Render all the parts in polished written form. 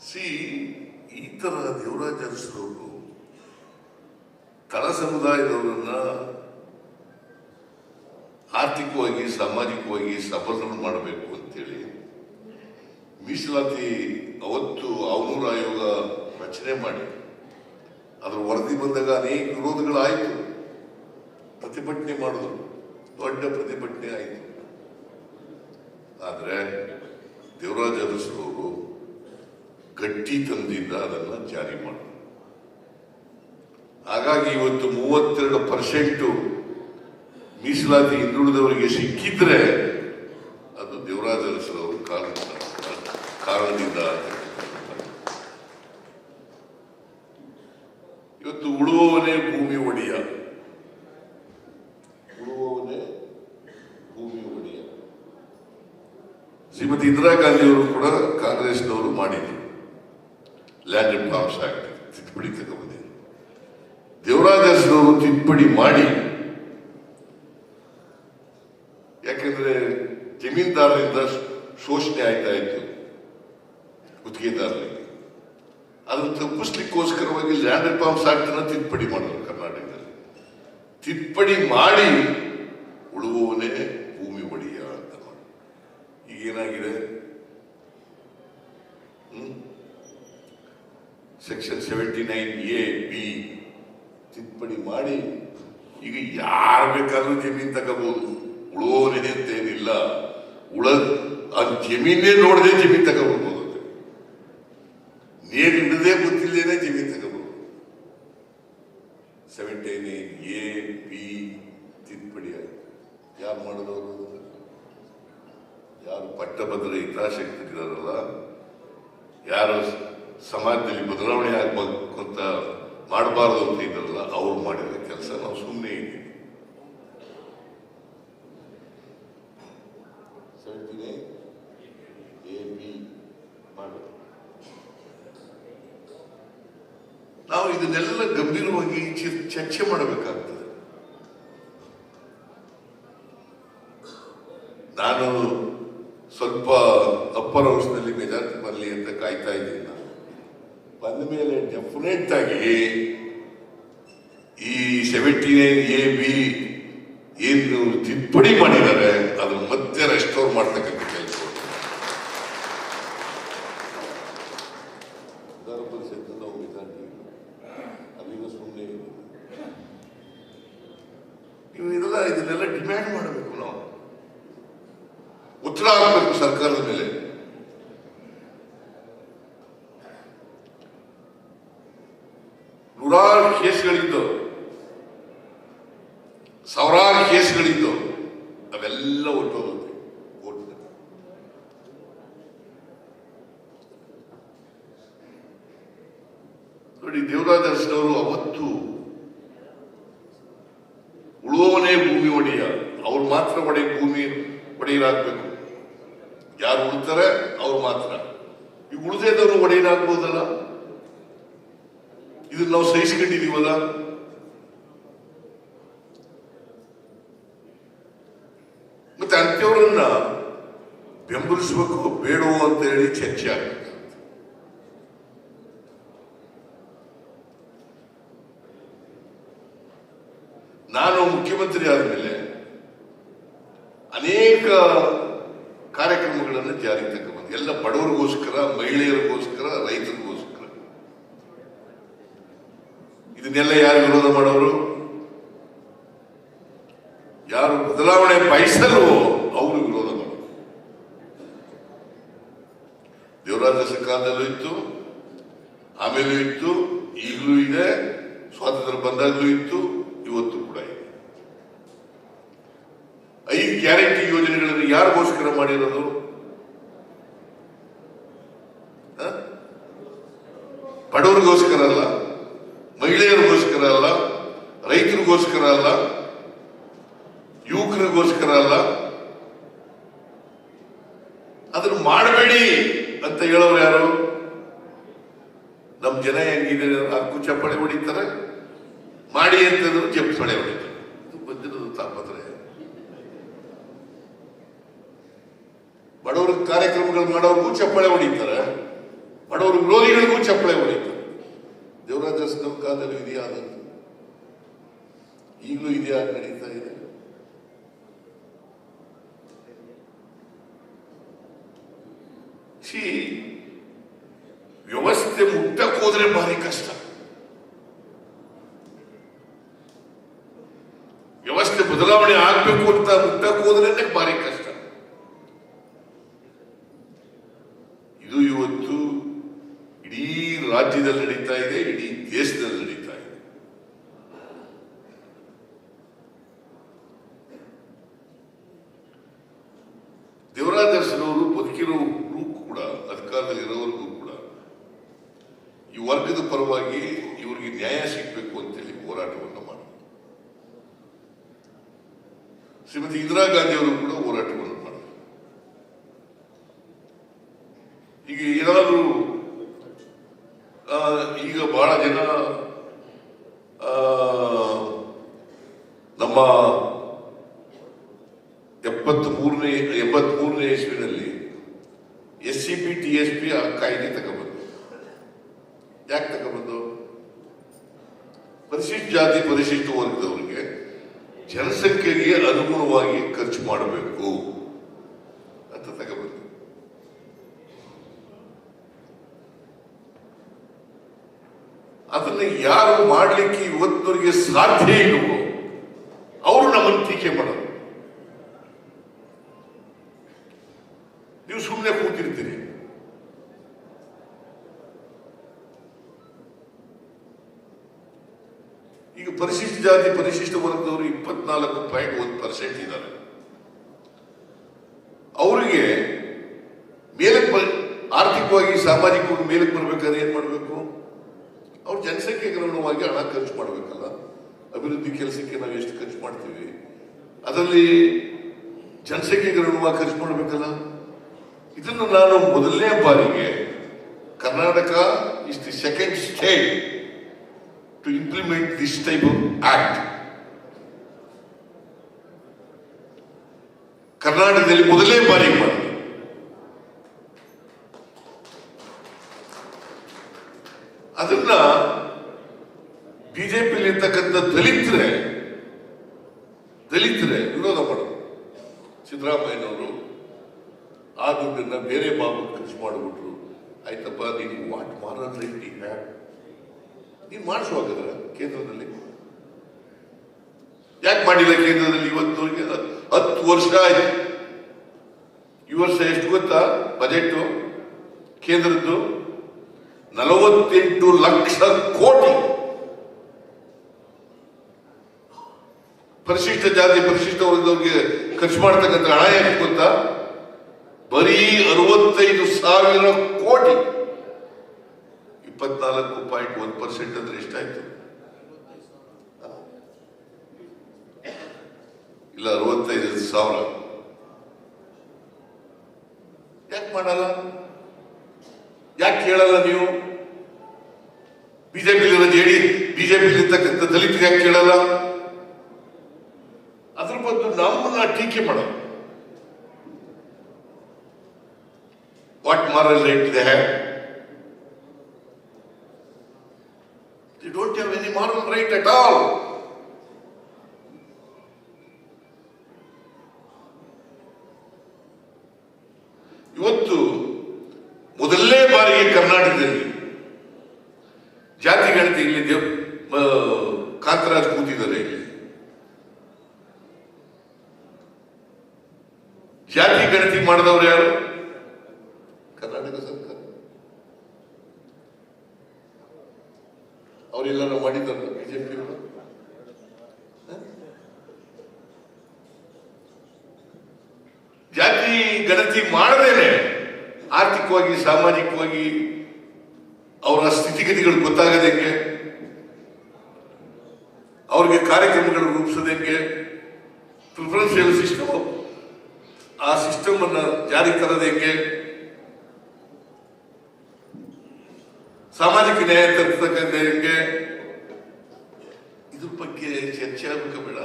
C ಈ ತರ ದೇವರಾಜ ಅರಸರವರು ತಳ ಸಮುದಾಯದವರನ್ನ ಆರ್ಥಿಕವಾಗಿ ಸಾಮಾಜಿಕವಾಗಿ ಸಬಲರು ಮಾಡಬೇಕು ಅಂತೇಳಿ ಮೀಸಲಾತಿ ಅವತ್ತು ಅವನೂರ ಆಯೋಗ ರಚನೆ ಮಾಡಿ ಅದರ ವರದಿ ಬಂದಾಗ ಅನೇಕ ವಿರೋಧಗಳಾಯಿತು, ಪ್ರತಿಭಟನೆ ಮಾಡಿದ್ರು, ದೊಡ್ಡ ಪ್ರತಿಭಟನೆ ಆಯಿತು. ಆದರೆ ದೇವರಾಜ ಅರಸರವರು ಗಟ್ಟಿತನದಿಂದ ಅದನ್ನು ಜಾರಿ ಮಾಡಿದ್ರು. ಹಾಗಾಗಿ ಇವತ್ತು 32% ಮೀಸಲಾತಿ ಹಿಂದುಳಿದವರಿಗೆ ಸಿಕ್ಕಿದ್ರೆ ಅದು ದೇವರಾಜ ಅರಸರವರು ಕಾರಣದಿಂದ. ಇವತ್ತು ಉಳುವವನೇ ಭೂಮಿ ಒಡೆಯ, ಉಳುವವನೇ ಭೂಮಿ ಒಡೆಯ. ಶ್ರೀಮತಿ ಇಂದಿರಾ ಗಾಂಧಿಯವರು ಕೂಡ ಕಾಂಗ್ರೆಸ್ನವರು ಮಾಡಿದ್ರು ಲ್ಯಾಂಡ್ ಅಂಡ್ ಫಾರ್ಮ್ಸ್ ಆಕ್ಟ್ ತಿದ್ದುಪಡಿ ತಗೊಂಡಿದ್ರು. ದೇವರಾಜ ಅರಸರವರು ತಿದ್ದುಪಡಿ ಮಾಡಿ, ಯಾಕೆಂದ್ರೆ ಜಮೀನ್ದಾರರಿಂದ ಶೋಷಣೆ ಆಯ್ತಾ ಇತ್ತು ಗುತ್ತಿಗೆದಾರರಿಗೆ. ಅದನ್ನು ತಪ್ಪಿಸ್ಲಿಕ್ಕೋಸ್ಕರವಾಗಿ ಲ್ಯಾಂಡ್ ಅಂಡ್ ಫಾರ್ಮ್ಸ್ ಆಕ್ಟ್ ಅನ್ನು ತಿದ್ದುಪಡಿ ಮಾಡಿದ್ರು ಕರ್ನಾಟಕದಲ್ಲಿ. ತಿದ್ದುಪಡಿ ಮಾಡಿ ಉಳುವವನೇ ಭೂಮಿ ಒಡೆಯ ಅಂತ ಮಾಡಿ ಈಗೇನಾಗಿದೆ, ಸೆಕ್ಷನ್ 79A(b) ತಿದ್ದುಪಡಿ ಮಾಡಿ ಈಗ ಯಾರು ಬೇಕಾದ್ರೂ ಜಮೀನ್ ತಗೋಬಹುದು. ಉಳುವವನೇ ಅಂತ ಏನಿಲ್ಲ, ಅದು ಜಮೀನೇ ನೋಡದೆ ಜಮೀನ್ ತಗೋಬಹುದು, ನೀರು ಹಿಡಿದೇ ಗೊತ್ತಿಲ್ಲದೇನೆ ಜಮೀನ್ ತಗೋಬಹುದು. 79A(b) ತಿದ್ದುಪಡಿ ಆಯ್ತು. ಯಾರು ಮಾಡಿದವರು? ಯಾರು ಪಟ್ಟಭದ್ರ ಹಿತಾಸಕ್ತರಿದಾರಲ್ಲ, ಯಾರು ಸಮಾಜದಲ್ಲಿ ಬದಲಾವಣೆ ಆಗ್ಬೇಕು ಅಂತ ಮಾಡಬಾರದು ಅಂತ ಇದ್ರಲ್ಲ, ಅವ್ರು ಮಾಡಿದ ಕೆಲಸ. ನಾವು ಸುಮ್ಮನೆ ಇದ್ದೀವಿ. 79A(b) ಮಾಡೋದು. ನಾವು ಇದನ್ನೆಲ್ಲ ಗಂಭೀರವಾಗಿ ಚರ್ಚೆ ಮಾಡಬೇಕಾಗ್ತದೆ. ನಾನು ಸ್ವಲ್ಪ ಅಪ್ಪರ್ ಹೌಸ್ನಲ್ಲಿ ಮೆಜಾರಿಟಿ ಬರಲಿ ಅಂತ ಕಾಯ್ತಾ ಇದ್ದೀನಿ. ಬಂದ ಮೇಲೆ ಡೆಫಿನೆಟ್ ಆಗಿ ಈ 79A(b) ಏನು ತಿದ್ದುಪಡಿ ಮಾಡಿದ್ದಾರೆ ಅದನ್ನು ಮತ್ತೆ ರೆಸ್ಟೋರ್ ಮಾಡ್ತಕ್ಕಂಥ ಕೆಲಸ. ವಿಧಾನ ಪರಿಷತ್ ನಾವು ಮೆಜಾರಿಟಿ ಅಲ್ಲಿಂದ ಸುಮ್ಮನೆ ಇದನ್ನೆಲ್ಲ ಡಿಮ್ಯಾಂಡ್ ಮಾಡಬೇಕು, ನಾವು ಉತ್ತರ ಆಗಬೇಕು ಸರ್ಕಾರದ ಮೇಲೆ. ನೂರಾರು ಕೇಸ್ಗಳಿದ್ದು, ಸಾವಿರಾರು ಕೇಸ್ಗಳಿದ್ದು, ಅವೆಲ್ಲ ಒಟ್ಟೋಗುತ್ತೆ ಕೋರ್ಟ್. ನೋಡಿ, ದೇವರಾಜ ಅರಸರವರು ಅವತ್ತು ಉಳುವವನೇ ಭೂಮಿ ಒಡೆಯ, ಅವ್ರು ಮಾತ್ರ ಭೂಮಿ ಒಡೆಯರಾಗಬೇಕು. ಯಾರು ಉಳ್ತಾರೆ ಅವ್ರು ಮಾತ್ರ. ಈಗ ಉಳಿದೇದವರು ಒಡೆಯರಾಗ್ಬೋದಲ್ಲ, ಇದನ್ನ ನಾವು ಸಹಿಸ್ಕೊಂಡಿದೀವಲ್ಲ. ಮತ್ತೆ ಅಂತ್ಯವರನ್ನ ಬೆಂಬಲಿಸಬೇಕು ಬೇಡವೋ ಅಂತ ಹೇಳಿ ಚರ್ಚೆ ಆಗಬೇಕು. ನಾನು ಮುಖ್ಯಮಂತ್ರಿ ಆದಮೇಲೆ ಅನೇಕ ಕಾರ್ಯಕ್ರಮಗಳನ್ನು ಜಾರಿಗೆ ತಗೊಂಡು, ಎಲ್ಲ ಬಡವರಿಗೋಸ್ಕರ, ಮಹಿಳೆಯರಿಗೋಸ್ಕರ, ರೈತರಿಗೋಸ್ಕರ. ಇದನ್ನೆಲ್ಲ ಯಾರು ವಿರೋಧ ಮಾಡೋರು? ಯಾರು ಬದಲಾವಣೆ ಬಯಸಲ್ವೋ ಅವರು ವಿರೋಧ ಮಾಡೋರು. ದೇವರಾಜ ಕಾಲದಲ್ಲೂ ಇತ್ತು, ಆಮೇಲೂ ಇತ್ತು, ಈಗಲೂ ಇದೆ, ಸ್ವಾತಂತ್ರ್ಯ ಬಂದಾಗಲೂ ಇತ್ತು, ಇವತ್ತು ಕೂಡ ಇದೆ. 5 ಗ್ಯಾರಂಟಿ ಯೋಜನೆಗಳನ್ನು ಯಾರಿಗೋಸ್ಕರ ಮಾಡಿರೋದು? ಬಡವರಿಗೋಸ್ಕರ ಅಲ್ಲ, ಮಹಿಳೆಯರಿಗೋಸ್ಕರ ಅಲ್ಲ, ರೈತರಿಗೋಸ್ಕರ ಅಲ್ಲ, ಯುವಕರಿಗೋಸ್ಕರ ಅಲ್ಲ. ಅದನ್ನು ಮಾಡಬೇಡಿ ಅಂತ ಹೇಳೋರು ಯಾರು? ನಮ್ಮ ಜನ ಹೆಂಗಿದೆ, ಹಕ್ಕು ಚಪ್ಪಾಳೆ ಹೊಡಿತಾರೆ, ಮಾಡಿ ಅಂತಂದ್ರು ಚಪ್ಪಾಳೆ ಹೊಡಿತಾರೆ. ಇದು ಬಂದಿರೋದು ತಾಪತ್ರೆ. ಬಡವರ ಕಾರ್ಯಕ್ರಮಗಳು ಮಾಡೋರ್ಗೂ ಚಪ್ಪಾಳೆ ಹೊಡಿತಾರೆ, ಮಾಡೋರು ವಿರೋಧಿಗಳಿಗೂ ಚಪ್ಪಳೆ ಹೊಡೆಯಿತು. ದೇವರಾಜ ಅರಸು ಕಾಲದಲ್ಲಿ ಇದೆಯಾ ಆದಂತ, ಈಗಲೂ ಇದೆಯಾ, ನಡೀತಾ ಇದೆ. ವ್ಯವಸ್ಥೆ ಮುಟ್ಟಕ್ಕೆ ಹೋದ್ರೆ ಭಾರಿ ಕಷ್ಟ. ವ್ಯವಸ್ಥೆ ಬದಲಾವಣೆ ಆಗ್ಬೇಕು ಅಂತ ಮುಟ್ಟಕ್ಕೆ ಹೋದ್ರೆ ಭಾರಿ ಕಷ್ಟ. ಇದು ಇವತ್ತು ಇಡೀ ರಾಜ್ಯದಲ್ಲಿ ನಡೀತಾ ಇದೆ, ಇಡೀ ದೇಶದಲ್ಲಿ ನಡೀತಾ ಇದೆ. ದೇವರಾಜ ಅರಸನವರು ಬದುಕಿರೋರು ಕೂಡ, ಅಧಿಕಾರದಲ್ಲಿ ಇರೋವರೆಗೂ ಕೂಡ ಈ ವರ್ಗದ ಪರವಾಗಿ ಇವರಿಗೆ ನ್ಯಾಯ ಸಿಗಬೇಕು ಅಂತೇಳಿ ಹೋರಾಟವನ್ನು ಮಾಡಿ, ಶ್ರೀಮತಿ ಇಂದಿರಾ ಗಾಂಧಿ ಅವರು ಕೂಡ ಹೋರಾಟವನ್ನು ಮಾಡಿದರು. ಈಗ ಏನಾದರೂ ಈಗ ಬಹಳ ಜನ ನಮ್ಮ 73ನೇ ಇಸ್ವಿನಲ್ಲಿ SCP TSP ಆ ಕಾಯ್ದೆ ತಗೊಂಡ್ಬಂದು. ಯಾಕೆ ತಗೊಂಡ್ಬಂದು? ಪರಿಶಿಷ್ಟ ಜಾತಿ ಪರಿಶಿಷ್ಟ ವರ್ಗದವರಿಗೆ ಜನಸಂಖ್ಯೆಗೆ ಅನುಗುಣವಾಗಿ ಖರ್ಚು ಮಾಡಬೇಕು ಅಂತ ತಗೊಂಡ್ಬಂದು. ಅದನ್ನ ಯಾರು ಮಾಡಲಿಕ್ಕೆ ಇವತ್ತಿನವರಿಗೆ ಸಾಧ್ಯ ಇಲ್ಲವೋ ಅವರು ನಮ್ಮನ್ನು ಟೀಕೆ ಮಾಡೋದು. ನೀವು ಸುಮ್ಮನೆ ಕೂತಿರ್ತೀರಿ. ಈಗ ಪರಿಶಿಷ್ಟ ಜಾತಿ ಪರಿಶಿಷ್ಟ ವರ್ಗದವರು 24.1% ಇದ್ದಾರೆ. ಅವರಿಗೆ ಮೇಲಕ್ಕೆ ಆರ್ಥಿಕವಾಗಿ ಸಾಮಾಜಿಕವಾಗಿ ಮೇಲಕ್ಕೆ ಬರ್ಬೇಕಾದ್ರೆ ಏನ್ ಮಾಡಬೇಕು? ಅವ್ರ ಜನಸಂಖ್ಯೆಗೆ ಅನುಗುಣವಾಗಿ ಹಣ ಖರ್ಚು ಮಾಡಬೇಕಲ್ಲ. ಅಭಿವೃದ್ಧಿ ಕೆಲಸಕ್ಕೆ ನಾವು ಎಷ್ಟು ಖರ್ಚು ಮಾಡ್ತೀವಿ, ಅದರಲ್ಲಿ ಜನಸಂಖ್ಯೆಗೆ ಅನುಗುಣವಾಗಿ ಖರ್ಚು ಮಾಡಬೇಕಲ್ಲ. ಇದನ್ನು ನಾನು ಮೊದಲನೇ ಬಾರಿಗೆ Karnataka is the second state to implement this type of act. ಕರ್ನಾಟಕದಲ್ಲಿ ಮೊದಲನೇ ಬಾರಿಗೆ ಮಾಡಿದೆ. ಅದನ್ನ ಬಿಜೆಪಿಯಲ್ಲಿ ಇರ್ತಕ್ಕಂಥ ದಲಿತರೇ ವಿರೋಧ ಮಾಡೋದು. ಸಿದ್ದರಾಮಯ್ಯನವರು ಆ ದುಡ್ಡನ್ನ ಬೇರೆ ಭಾಗಕ್ಕೆ ಖರ್ಚು ಮಾಡಿಬಿಟ್ರು. ಆಯ್ತಪ್ಪ, ನೀನು ವಾಟ್ ಮಾರಲ್ ರೈಟ್ ನೀನು ಮಾಡಿಸುವಾಗದ್ರ ಕೇಂದ್ರದಲ್ಲಿ ಯಾಕೆ ಮಾಡಿಲ್ಲ? ಕೇಂದ್ರದಲ್ಲಿ ಇವತ್ತವರೆಗೆ 10 ವರ್ಷ ಆಯ್ತು. ಈ ವರ್ಷ ಎಷ್ಟು ಗೊತ್ತಾ? ಬಜೆಟ್ ಕೇಂದ್ರದ್ದು 48 ಲಕ್ಷ ಕೋಟಿ. ಪರಿಶಿಷ್ಟ ಜಾತಿ ಪರಿಶಿಷ್ಟ ವರ್ಗದವ್ರಿಗೆ ಖರ್ಚು ಮಾಡ್ತಕ್ಕಂಥ ಹಣ ಎಷ್ಟು ಗೊತ್ತಾ? ಬರೀ 65,000 ಕೋಟಿ. 24.1% ಅಂದ್ರೆ ಎಷ್ಟಾಯ್ತು? ಇಲ್ಲ, 65,000. ಯಾಕೆ ಮಾಡಲ್ಲ? ಯಾಕೆ ಕೇಳಲ್ಲ ನೀವು? ಬಿಜೆಪಿ ಇರ್ತಕ್ಕಂಥ ದಲಿತರಿಗೆ ಯಾಕೆ ಕೇಳಲ್ಲ? ಅದ್ರ ಬದಲು ನಮ್ಮನ್ನ ಟೀಕೆ ಮಾಡೋದು. What moral right they have? They don't have any moral right at all. ಇವತ್ತು ಮೊದಲನೇ ಬಾರಿಗೆ ಕರ್ನಾಟಕದಲ್ಲಿ ಜಾತಿ ಗಣತಿ, ಇಲ್ಲಿ ಕಾಂತರಾಜ್ ಕೂತಿದ್ದಾರೆ, ಇಲ್ಲಿ ಜಾತಿ ಗಣತಿ ಮಾಡಿದವರು ಯಾರು? ಕರ್ನಾಟಕ ಸರ್ಕಾರ. ಅವರೆಲ್ಲ ಮಾಡಿದ್ದಾರೆ ಬಿಜೆಪಿ. ಜಾತಿ ಗಣತಿ ಮಾಡದೇನೆ ಆರ್ಥಿಕವಾಗಿ ಸಾಮಾಜಿಕವಾಗಿ ಅವರ ಸ್ಥಿತಿಗತಿಗಳು ಗೊತ್ತಾಗದಂಗೆ, ಅವ್ರಿಗೆ ಕಾರ್ಯಕ್ರಮಗಳು ರೂಪಿಸೋದಂಗೆ, ಪ್ರಿಫರೆನ್ಸಿಯಲ್ ಸಿಸ್ಟಮ್ ಆ ಸಿಸ್ಟಮ್ ಅನ್ನ ಜಾರಿ ತರದಂಗೆ, ಸಾಮಾಜಿಕ ನ್ಯಾಯ ತರ್ತಕ್ಕಂಥ ಹೆಂಗೆ, ಇದ್ರ ಬಗ್ಗೆ ಚರ್ಚೆ ಆಗಬೇಕು ಬೇಡ?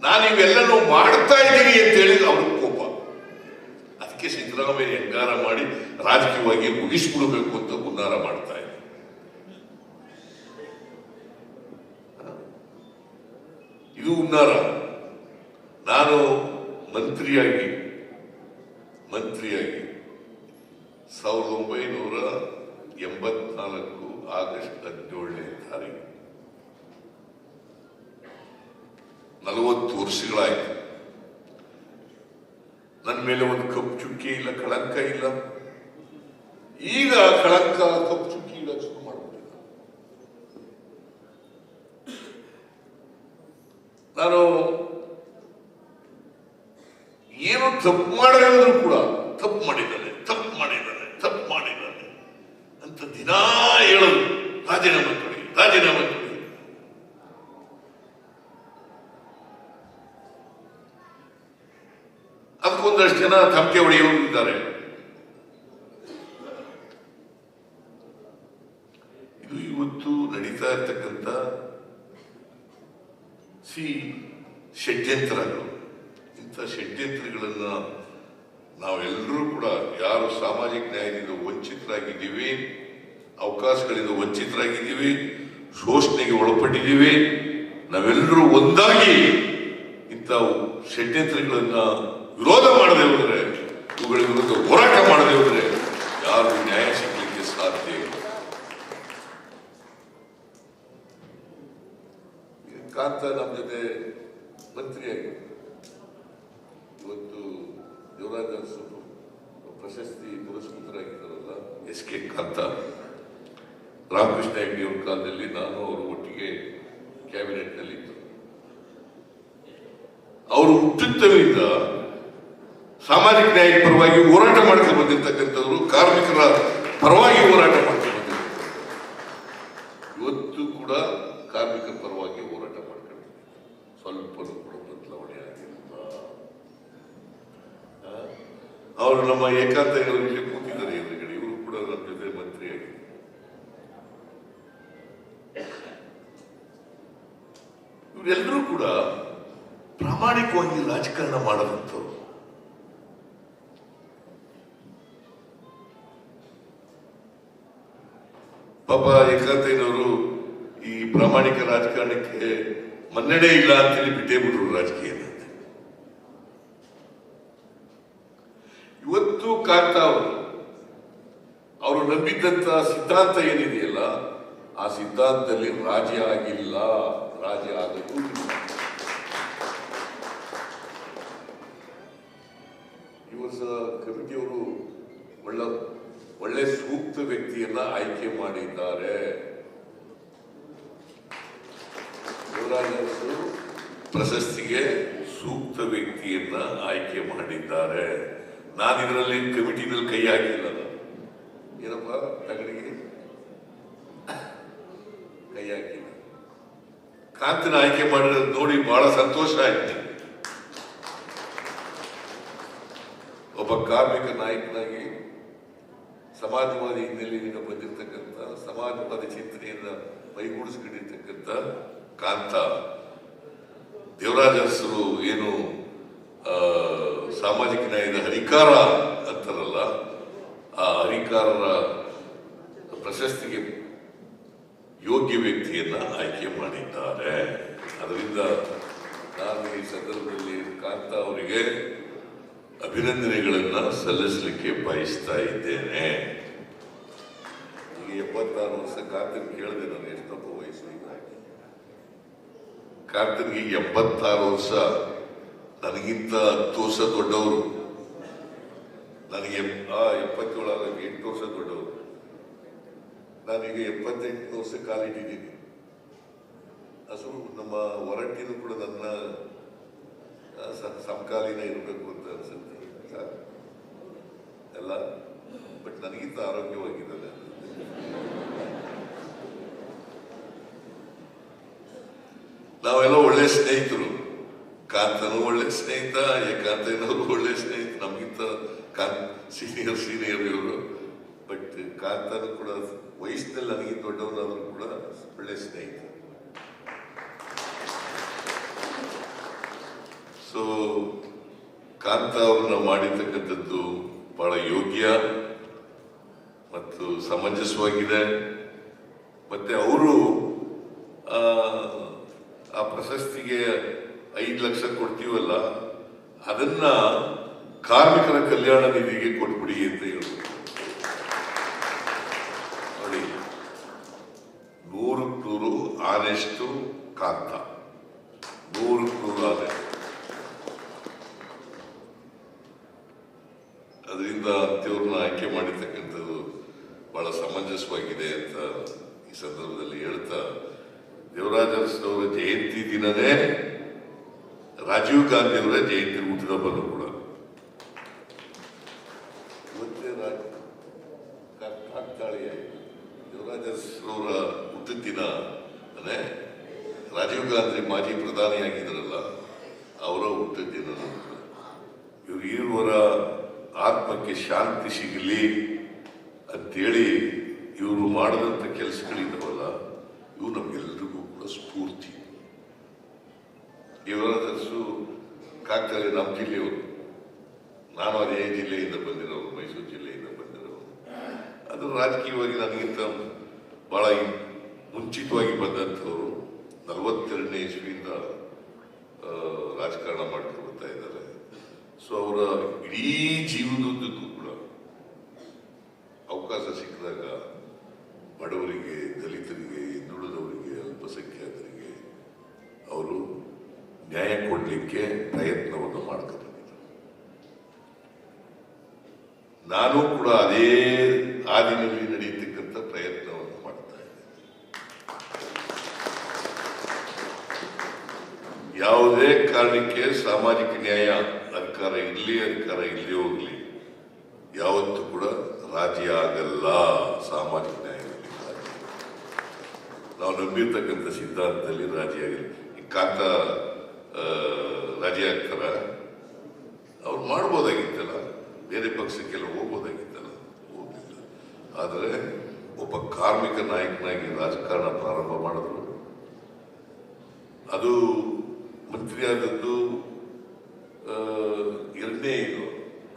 ನಾನು ಇವೆಲ್ಲನೂ ಮಾಡ್ತಾ ಇದ್ದೀನಿ ಅಂತ ಹೇಳಿ ಅವ್ರಿಗೆ ಕೋಪ. ಅದಕ್ಕೆ ಸಿದ್ದರಾಮಯ್ಯ ಸಿದ್ದರಾಮಯ್ಯ ಹೆಂಗಾರ ಮಾಡಿ ರಾಜಕೀಯವಾಗಿ ಮುಗಿಸ್ಬಿಡಬೇಕು ಅಂತ ಹುನ್ನಾರ ಮಾಡ್ತಾ ಇದೆ. ಇದು ಹುನ್ನಾರ. ನಾನು ಮಂತ್ರಿಯಾಗಿ 1984 ಆಗಸ್ಟ್ 17ನೇ ತಾರೀಕು 40 ವರ್ಷಗಳಾಯ್ತು. ನನ್ನ ಮೇಲೆ ಒಂದು ಕಪ್ಪು ಚುಕ್ಕಿ ಇಲ್ಲ, ಕಳಂಕ ಇಲ್ಲ. ಈಗ ಕಳಂಕ ಕಪ್ಪು ಚುಕ್ಕಿ ಇಲ್ಲ ಶುರು ಮಾಡ್ಬಿಟ್ಟಿದ್ದ. ನಾನು ಏನು ತಪ್ಪು ಮಾಡಿದ್ರು ಕೂಡ ತಪ್ಪು ಮಾಡಿದ್ದಾನೆ ಅಂತ ದಿನಾ ಹೇಳೋದು, ರಾಜೀನಾಮೆ ಕೊಡಿ. ಅದಕ್ಕೊಂದಷ್ಟು ಜನ ತಮಕೆ ಹೊಡೆಯೋರು ಇದ್ದಾರೆ. ಇದು ಇವತ್ತು ನಡೀತಾ ಇರ್ತಕ್ಕಂಥ ಷಡ್ಯಂತ್ರಗಳು. ಇಂಥ ಷಡ್ಯಂತ್ರಗಳನ್ನ ನಾವೆಲ್ಲರೂ ಕೂಡ ಯಾರು ಸಾಮಾಜಿಕ ನ್ಯಾಯದಿಂದ ವಂಚಿತರಾಗಿದ್ದೀವಿ, ಅವಕಾಶಗಳಿಂದ ವಂಚಿತರಾಗಿದ್ದೀವಿ, ಶೋಷಣೆಗೆ ಒಳಪಟ್ಟಿದ್ದೀವಿ, ನಾವೆಲ್ಲರೂ ಒಂದಾಗಿ ಇಂಥ ಷಡ್ಯಂತ್ರಗಳನ್ನ ವಿರೋಧ ಮಾಡದೆ ಹೋದರೆ, ಇವುಗಳ ವಿರುದ್ಧ ಹೋರಾಟ ಮಾಡದೆ ಹೋದರೆ ಯಾರು ನ್ಯಾಯ ಸಿಗಲಿಕ್ಕೆ ಸಾಧ್ಯ ಇಲ್ಲ. ಕಾಂತ ನಮ್ಮ ಜೊತೆ ಮಂತ್ರಿಯಾಗಿ ಇವತ್ತು ದೇವರಾಜ ಅರಸು ಪ್ರಶಸ್ತಿ ಪುರಸ್ಕೃತರಾಗಿದ್ದಾರಲ್ಲ, SK ಕಾಂತ, ರಾಮಕೃಷ್ಣ ಹೆಗಡೆ ಅವ್ರ ಕಾಲದಲ್ಲಿ ನಾನು ಅವರು ಒಟ್ಟಿಗೆ ಕ್ಯಾಬಿನೆಟ್ ನಲ್ಲಿ ಇದ್ದರು. ಅವರು ಹುಟ್ಟುತ್ತವಿಂದ ಸಾಮಾಜಿಕ ನ್ಯಾಯದ ಪರವಾಗಿ ಹೋರಾಟ ಮಾಡ್ಕೊಂಡು ಬಂದಿರ್ತಕ್ಕಂಥವ್ರು, ಕಾರ್ಮಿಕರ ಪರವಾಗಿ ಹೋರಾಟ ಮಾಡ್ಕೊಂಡು ಬಂದಿರ್ತಾರೆ. ಇವತ್ತು ಕೂಡ ಕಾರ್ಮಿಕರ ಪರವಾಗಿ ಹೋರಾಟ ಮಾಡ್ಕೊಂಡು ಸ್ವಲ್ಪ ಕೂಡ ಬದಲಾವಣೆ ಆಗಿಲ್ಲ. ಅವರು ನಮ್ಮ ಏಕಾಂತ ವಿಷಯ ಕೂತಿದ್ದಾರೆ ಎದುರುಗಡೆ, ಇವರು ಕೂಡ ನಮ್ಮ ಜೊತೆ ಮಂತ್ರಿಯಾಗಿ. ಇವರೆಲ್ಲರೂ ಕೂಡ ಪ್ರಾಮಾಣಿಕವಾಗಿ ರಾಜಕಾರಣ ಮಾಡದಂಥವ್ರು. ಪಾಪ ಏಕಾಂತಯ್ಯನವರು ಈ ಪ್ರಾಮಾಣಿಕ ರಾಜಕಾರಣಕ್ಕೆ ಮನ್ನಣೆ ಇಲ್ಲ ಅಂತೇಳಿ ಬಿಟ್ಟೇ ಬಿಟ್ರು ರಾಜಕೀಯ. ಇವತ್ತು ಕಾಂತ ಅವರು ನಂಬಿದ್ದಂತ ಸಿದ್ಧಾಂತ ಏನಿದೆಯಲ್ಲ, ಆ ಸಿದ್ಧಾಂತದಲ್ಲಿ ರಾಜಿ ಆಗಿಲ್ಲ, ರಾಜಿ ಆಗದು. ಇವತ್ತು ಕಮಿಟಿಯವರು ಒಳ್ಳೆ ಸೂಕ್ತ ವ್ಯಕ್ತಿಯನ್ನ ಆಯ್ಕೆ ಮಾಡಿದ್ದಾರೆ. ದೇವರಾಜ ಅರಸು ಪ್ರಶಸ್ತಿಗೆ ಸೂಕ್ತ ವ್ಯಕ್ತಿಯನ್ನ ಆಯ್ಕೆ ಮಾಡಿದ್ದಾರೆ. ನಾನು ಇದರಲ್ಲಿ ಕಮಿಟಿನಲ್ಲಿ ಕೈ ಹಾಕಿಲ್ಲ. ಏನಪ್ಪ ತಗಡಿಗೆ ಕೈ ಹಾಕಿಲ್ಲ. ಕಾಂತನ ಆಯ್ಕೆ ಮಾಡಿರೋದು ನೋಡಿ ಬಹಳ ಸಂತೋಷ ಆಯ್ತು. ಒಬ್ಬ ಕಾರ್ಮಿಕ ನಾಯಕನಾಗಿ ಸಮಾಜವಾದಿ ಹಿನ್ನೆಲೆಯಿಂದ ಬಂದಿರತಕ್ಕಂಥ, ಸಮಾಜವಾದಿ ಚಿಂತನೆಯನ್ನ ಮೈಗೂಡಿಸ್ಕೊಂಡಿರ್ತಕ್ಕಂಥ ಕಾಂತ, ದೇವರಾಜ ಅರಸರು ಏನು ಸಾಮಾಜಿಕ ನ್ಯಾಯದ ಹರಿಕಾರ ಅಂತಾರಲ್ಲ, ಆ ಹರಿಕಾರರ ಪ್ರಶಸ್ತಿಗೆ ಯೋಗ್ಯ ವ್ಯಕ್ತಿಯನ್ನ ಆಯ್ಕೆ ಮಾಡಿದ್ದಾರೆ. ಅದರಿಂದ ನಾನು ಈ ಸಂದರ್ಭದಲ್ಲಿ ಕಾಂತ ಅವರಿಗೆ ಅಭಿನಂದನೆಗಳನ್ನ ಸಲ್ಲಿಸಲಿಕ್ಕೆ ಬಯಸ್ತಾ ಇದ್ದೇನೆ. ಈಗ 76 ವರ್ಷ ಕಾಂತನ್ ಕೇಳಿದೆ ನಾನು, ಎಷ್ಟಪ್ಪ ವಯಸ್ಸು? ಈಗ ಕಾಂತನ್ಗೆ 76 ವರ್ಷ. ನನಗಿಂತ 10 ವರ್ಷ ದೊಡ್ಡವರು. ನನಗೆ 77 8 ವರ್ಷ ದೊಡ್ಡವರು. ನಾನೀಗ 78 ವರ್ಷ ಕಾಲಿಟ್ಟಿದ್ದೀನಿ. ಅಸಲು ನಮ್ಮ ಹೊರಟಿನೂ ಕೂಡ ನನ್ನ ಸಮಕಾಲೀನ ಇರಬೇಕು ಅಂತ ಅನ್ಸುತ್ತೆ ಎಲ್ಲ. ಬಟ್ ನನಗಿಂತ ಆರೋಗ್ಯವಾಗಿದ್ದಾರೆ. ನಾವೆಲ್ಲ ಒಳ್ಳೆ ಸ್ನೇಹಿತರು. ಕಾಂತನು ಒಳ್ಳೆ ಸ್ನೇಹಿತ, ಏಕಾಂತಯ್ಯನವರು ಒಳ್ಳೆ ಸ್ನೇಹಿತ, ನಮಗಿಂತ ಸೀನಿಯರ್ ಇವರು. ಬಟ್ ಕಾಂತನು ಕೂಡ ವಯಸ್ಸಿನಲ್ಲಿ ನನಗಿಂತ ದೊಡ್ಡವನಾದರೂ ಕೂಡ ಒಳ್ಳೆ ಸ್ನೇಹಿತ. ಸೊ ಕಾಂತ ಅವ್ರನ್ನ ಮಾಡಿರ್ತಕ್ಕಂಥದ್ದು ಬಹಳ ಯೋಗ್ಯ ಮತ್ತು ಸಮಂಜಸವಾಗಿದೆ. ಮತ್ತೆ ಅವರು ಆ ಪ್ರಶಸ್ತಿಗೆ 5 ಲಕ್ಷ ಕೊಡ್ತೀವಲ್ಲ, ಅದನ್ನ ಕಾರ್ಮಿಕರ ಕಲ್ಯಾಣ ನಿಧಿಗೆ ಕೊಟ್ಬಿಡಿ ಅಂತ ಹೇಳ್ಬೇಕು. ನೋಡಿ, 100 ಆನೆಸ್ಟು ಕಾಂತ, 100 ಆನೆ. ಅದರಿಂದ ಅಂತ್ಯವ್ರನ್ನ ಆಯ್ಕೆ ಮಾಡಿರ್ತಕ್ಕಂಥದ್ದು ಬಹಳ ಸಮಂಜಸವಾಗಿದೆ ಅಂತ ಈ ಸಂದರ್ಭದಲ್ಲಿ ಹೇಳ್ತಾ, ದೇವರಾಜ ಅರಸನವರ ಜಯಂತಿ ದಿನನೇ ರಾಜೀವ್ ಗಾಂಧಿ ಅವರ ಜಯಂತಿ ಹುಟ್ಟಿದ ಹಬ್ಬನೂ ಕೂಡ ಇವತ್ತೇ ದೇವರಾಜ ಅರಸನವರ ಹುಟ್ಟಿದ ದಿನ ಅಂದ್ರೆ ರಾಜೀವ್ ಗಾಂಧಿ ಮಾಜಿ ಪ್ರಧಾನಿಯಾಗಿದ್ದರಲ್ಲ, ಅವರ ಹುಟ್ಟಿದ ದಿನ. ಇವರ ಆತ್ಮಕ್ಕೆ ಶಾಂತಿ ಸಿಗಲಿ ಅಂತೇಳಿ ಇವರು ಮಾಡಿದಂಥ ಕೆಲಸಗಳಿದ್ದಾವಲ್ಲ, ಇವು ನಮ್ಗೆಲ್ರಿಗೂ ಕೂಡ ಸ್ಫೂರ್ತಿ. ಇವರದರ್ಸು ಕಾಕ್ತಾರೆ ನಮ್ಮ ಜಿಲ್ಲೆಯವರು, ನಾನು ಅದೇ ಜಿಲ್ಲೆಯಿಂದ ಬಂದಿರೋರು, ಮೈಸೂರು ಜಿಲ್ಲೆಯಿಂದ ಬಂದಿರೋರು. ಅದು ರಾಜಕೀಯವಾಗಿ ನನಗಿಂತ ಬಹಳ ಮುಂಚಿತವಾಗಿ ಬಂದಂಥವ್ರು. 42ನೇ ಇಸ್ವಿಯಿಂದ ರಾಜಕಾರಣ ಮಾಡ್ಕೊಂಡು ಬರ್ತಾ ಇದ್ದಾರೆ. ಸೊ ಅವರ ಇಡೀ ಜೀವನದುದ್ದಕ್ಕೂ ಕೂಡ ಅವಕಾಶ ಸಿಕ್ಕಿದಾಗ ಬಡವರಿಗೆ, ದಲಿತರಿಗೆ, ಹಿಂದುಳಿದವರಿಗೆ, ಅಲ್ಪಸಂಖ್ಯಾತರಿಗೆ ಅವರು ನ್ಯಾಯ ಕೊಡಲಿಕ್ಕೆ ಪ್ರಯತ್ನವನ್ನು ಮಾಡ್ಕೊಂಡು ಬಂದಿದ್ದರು. ನಾನು ಕೂಡ ಅದೇ ಹಾದಿನಲ್ಲಿ ನಡೆಯತಕ್ಕಂಥ ಪ್ರಯತ್ನವನ್ನು ಮಾಡ್ತಾ ಇದ್ದೆ. ಯಾವುದೇ ಕಾರಣಕ್ಕೆ ಸಾಮಾಜಿಕ ನ್ಯಾಯ ಅಧಿಕಾರ ಇರಲಿ, ಅಧಿಕಾರ ಇಲ್ಲದೆ ಹೋಗ್ಲಿ, ಯಾವತ್ತೂ ಕೂಡ ರಾಜಿ ಆಗಲ್ಲ. ಸಾಮಾಜಿಕ ನ್ಯಾಯದಲ್ಲಿ ನಾವು ನಂಬಿರ್ತಕ್ಕಂಥ ಸಿದ್ಧಾಂತದಲ್ಲಿ ರಾಜಿ ಆಗಲ್ಲ. ಈ ಕಾಂತ ರಾಜಿ ಆಗ್ತಾರ, ಅವ್ರು ಮಾಡ್ಬೋದಾಗಿತ್ತಲ್ಲ, ಬೇರೆ ಪಕ್ಷಕ್ಕೆಲ್ಲ ಹೋಗ್ಬೋದಾಗಿತ್ತಲ್ಲ, ಹೋಗ್ಲಿಲ್ಲ. ಆದರೆ ಒಬ್ಬ ಕಾರ್ಮಿಕ ನಾಯಕನಾಗಿ ರಾಜಕಾರಣ ಪ್ರಾರಂಭ ಮಾಡಿದ್ರು. ಅದು ಮಂತ್ರಿ ಆದದ್ದು 2ನೇ ಇದು.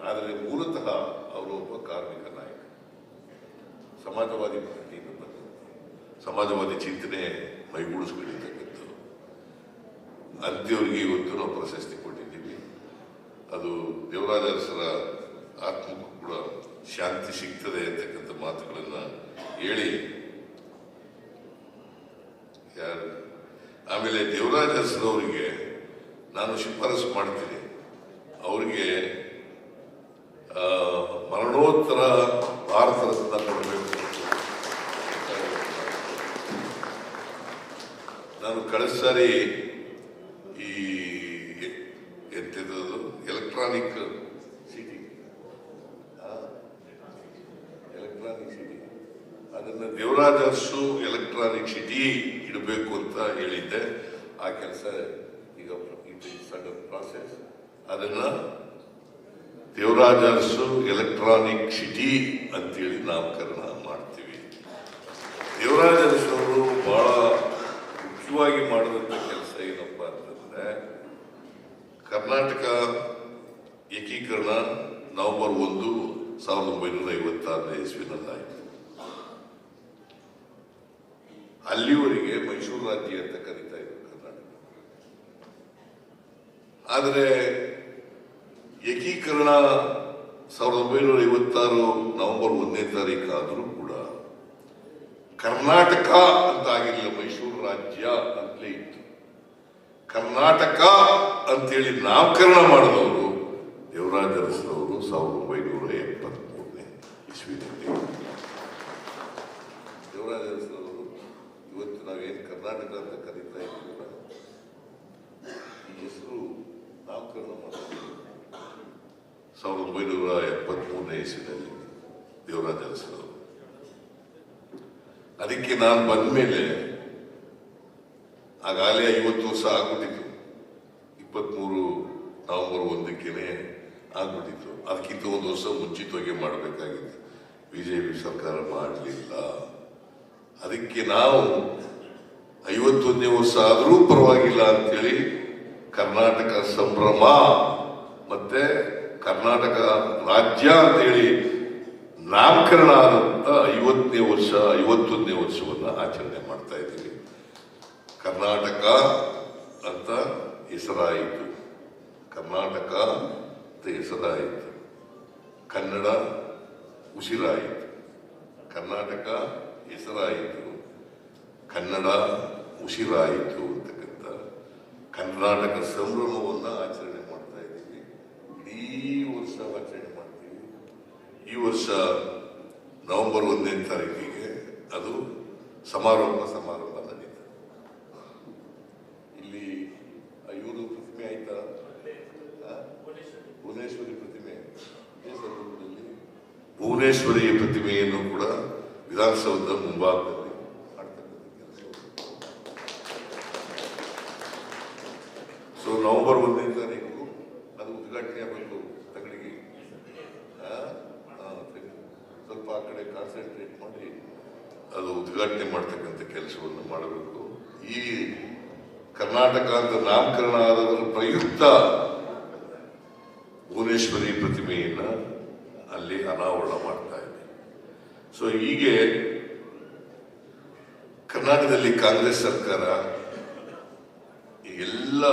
ಆದರೆ ಮೂಲತಃ ಅವರು ಒಬ್ಬ ಕಾರ್ಮಿಕ ನಾಯಕ, ಸಮಾಜವಾದಿ ಪಾರ್ಟಿಯಿಂದ ಬಂದ, ಸಮಾಜವಾದಿ ಚಿಂತನೆ ಮೈಗೂಡಿಸ್ಕೊಂಡಿರ್ತಕ್ಕಂಥದ್ದು. ಅಂತ್ಯವರಿಗೆ ಇವತ್ತು ನಾವು ಪ್ರಶಸ್ತಿ ಕೊಟ್ಟಿದ್ದೀವಿ. ಅದು ದೇವರಾಜ ಅರಸರ ಆತ್ಮಕ್ಕೂ ಕೂಡ ಶಾಂತಿ ಸಿಗ್ತದೆ ಅಂತಕ್ಕಂಥ ಮಾತುಗಳನ್ನ ಹೇಳಿ, ಆಮೇಲೆ ದೇವರಾಜ ಅರಸರವರಿಗೆ ನಾನು ಶಿಫಾರಸು ಮಾಡ್ತೀನಿ, ಅವರಿಗೆ ಮರಣೋತ್ತರ ಭಾರತ ರತ್ನ ಕೊಡಬೇಕು. ನಾನು ಕಳೆದ ಸಾರಿ ಈ ಎಂಥದ್ದು ಎಲೆಕ್ಟ್ರಾನಿಕ್ ಸಿಟಿ ಅದನ್ನ ದೇವರಾಜ ಅರಸು ಎಲೆಕ್ಟ್ರಾನಿಕ್ ಸಿಟಿ ಇಡಬೇಕು ಅಂತ ಹೇಳಿದ್ದೆ. ಆ ಕೆಲಸ ಈಗ ಸಣ್ಣ ಪ್ರಾಸೆಸ್, ಅದನ್ನ ದೇವರಾಜ ಅರಸು ಎಲೆಕ್ಟ್ರಾನಿಕ್ ಸಿಟಿ ಅಂತೇಳಿ ನಾಮಕರಣ ಮಾಡ್ತೀವಿ. ದೇವರಾಜ ಅರಸವರು ಬಹಳ ಮುಖ್ಯವಾಗಿ ಮಾಡಿದಂಥ ಕೆಲಸ ಏನಪ್ಪ ಅಂತಂದ್ರೆ, ಕರ್ನಾಟಕ ಏಕೀಕರಣ ನವೆಂಬರ್ 1, 1956ನೇ ಇಸ್ವಿನಲ್ಲಾಯಿತು. ಅಲ್ಲಿವರೆಗೆ ಮೈಸೂರು ರಾಜ್ಯ ಅಂತ ಕರೀತಾ ಇದ್ರು ಕರ್ನಾಟಕ. ಆದರೆ ಏಕೀಕರಣ 1956 ನವೆಂಬರ್ 1ನೇ ತಾರೀಕು ಆದರೂ ಕೂಡ ಕರ್ನಾಟಕ ಅಂತ ಆಗಿರಲಿಲ್ಲ, ಮೈಸೂರು ರಾಜ್ಯ ಅಂತಲೇ ಇತ್ತು. ಕರ್ನಾಟಕ ಅಂತೇಳಿ ನಾಮಕರಣ ಮಾಡಿದವರು ದೇವರಾಜ ಅರಸರವರು 1973ನೇ ಇಸ್ವಿನಲ್ಲಿ. ದೇವರಾಜ ಅರಸರವರು ಇವತ್ತು ನಾವೇನು ಕರ್ನಾಟಕ ಅಂತ ಕರೀತಾ ಇದ್ದೀವಿ, ಈ ಹೆಸರು ನಾಮಕರಣ ಮಾಡಿದ್ರು 1973ನೇ ಇಸ್ವಿನಲ್ಲಿ ದೇವರಾಜ ಅರಸರವರು. ಅದಕ್ಕೆ ನಾನು ಬಂದ ಮೇಲೆ ಆಗಾಲೇ 50 ವರ್ಷ ಆಗ್ಬಿಟ್ಟಿತ್ತು. 23 ನವೆಂಬರ್ 1ಕ್ಕೇನೆ ಆಗ್ಬಿಟ್ಟಿತ್ತು. ಅದಕ್ಕಿಂತ 1 ವರ್ಷ ಮುಂಚಿತವಾಗಿ ಮಾಡಬೇಕಾಗಿತ್ತು. ಬಿಜೆಪಿ ಸರ್ಕಾರ ಮಾಡಲಿಲ್ಲ. ಅದಕ್ಕೆ ನಾವು 51ನೇ ವರ್ಷ ಆದರೂ ಪರವಾಗಿಲ್ಲ ಅಂತೇಳಿ ಕರ್ನಾಟಕ ಸಂಭ್ರಮ ಮತ್ತೆ ಕರ್ನಾಟಕ ರಾಜ್ಯ ಅಂತೇಳಿ ನಾಮಕರಣ ಆದಂತ 51ನೇ ವರ್ಷವನ್ನ ಆಚರಣೆ ಮಾಡ್ತಾ ಇದ್ದೀವಿ. ಕರ್ನಾಟಕ ಅಂತ ಹೆಸರಾಯಿತು, ಕರ್ನಾಟಕ ಅಂತ ಹೆಸರಾಯಿತು, ಕನ್ನಡ ಉಸಿರಾಯಿತು. ಕರ್ನಾಟಕ ಹೆಸರಾಯಿತು, ಕನ್ನಡ ಉಸಿರಾಯಿತು ಅಂತಕ್ಕಂಥ ಕರ್ನಾಟಕ ಸಂಭ್ರಮವನ್ನು ಆಚರಣೆ ಮಾಡ್ತಾ ಇದ್ದೀವಿ. ಇಡೀ ವರ್ಷ ಆಚರಣೆ ಮಾಡ್ತೀವಿ. ಈ ವರ್ಷ ನವೆಂಬರ್ 1ನೇ ತಾರೀಕಿಗೆ ಅದು ಸಮಾರಂಭ ನಡೀತದೆ. ಇಲ್ಲಿ ಇವರು ಪ್ರತಿಮೆ ಆಯ್ತಾ, ಭುವನೇಶ್ವರಿ ಪ್ರತಿಮೆ, ಭುವನೇಶ್ವರಿಯ ಪ್ರತಿಮೆಯನ್ನು ಕೂಡ ವಿಧಾನಸೌಧದ ಮುಂಭಾಗದಲ್ಲಿ ನವೆಂಬರ್ 1ನೇ ತಾರೀಕು ಅದು ಉದ್ಘಾಟನೆ ಆಗಬೇಕು. ತಗಡಿಗೆ ಸ್ವಲ್ಪ ಆ ಕಡೆ ಕಾನ್ಸಂಟ್ರೇಟ್ ಮಾಡಿ ಅದು ಉದ್ಘಾಟನೆ ಮಾಡ್ತಕ್ಕಂಥ ಕೆಲಸವನ್ನು ಮಾಡಬೇಕು. ಈ ಕರ್ನಾಟಕ ಅಂತ ನಾಮಕರಣ ಆದದರ ಪ್ರಯುಕ್ತ ಭುವನೇಶ್ವರಿ ಪ್ರತಿಮೆಯನ್ನ ಅಲ್ಲಿ ಅನಾವರಣ ಮಾಡ್ತಾ ಇದೆ. ಸೊ ಹೀಗೆ ಕರ್ನಾಟಕದಲ್ಲಿ ಕಾಂಗ್ರೆಸ್ ಸರ್ಕಾರ ಎಲ್ಲ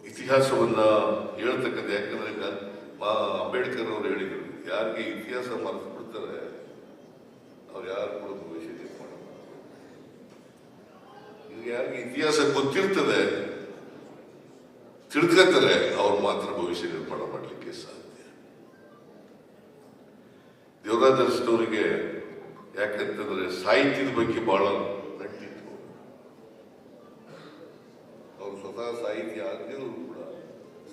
ಇತಿಹಾಸವನ್ನ ಹೇಳ್ತಕ್ಕಂಥ, ಯಾಕಂದ್ರೆ ಅಂಬೇಡ್ಕರ್ ಅವರು ಹೇಳಿದ್ರು, ಯಾರಿಗೆ ಇತಿಹಾಸ ಮರೆತು ಬಿಡ್ತಾರೆ ಅವ್ರು ಯಾರು ಕೂಡ ಭವಿಷ್ಯ ನಿರ್ಮಾಣ ಮಾಡ್ತಾರೆ. ಯಾರಿಗೆ ಇತಿಹಾಸ ಗೊತ್ತಿರ್ತದೆ, ತಿಳ್ಕೊತಾರೆ, ಅವ್ರು ಮಾತ್ರ ಭವಿಷ್ಯ ನಿರ್ಮಾಣ ಮಾಡಲಿಕ್ಕೆ ಸಾಧ್ಯ. ದೇವರಾಜ ಅರಸನವರಿಗೆ ಯಾಕಂತಂದ್ರೆ ಸಾಹಿತ್ಯದ ಬಗ್ಗೆ ಬಹಳ ನಂಟಿತ್ತು. ಅವರು ಸ್ವತಃ ಸಾಹಿತ್ಯ ಆಗದಿದ್ರು ಕೂಡ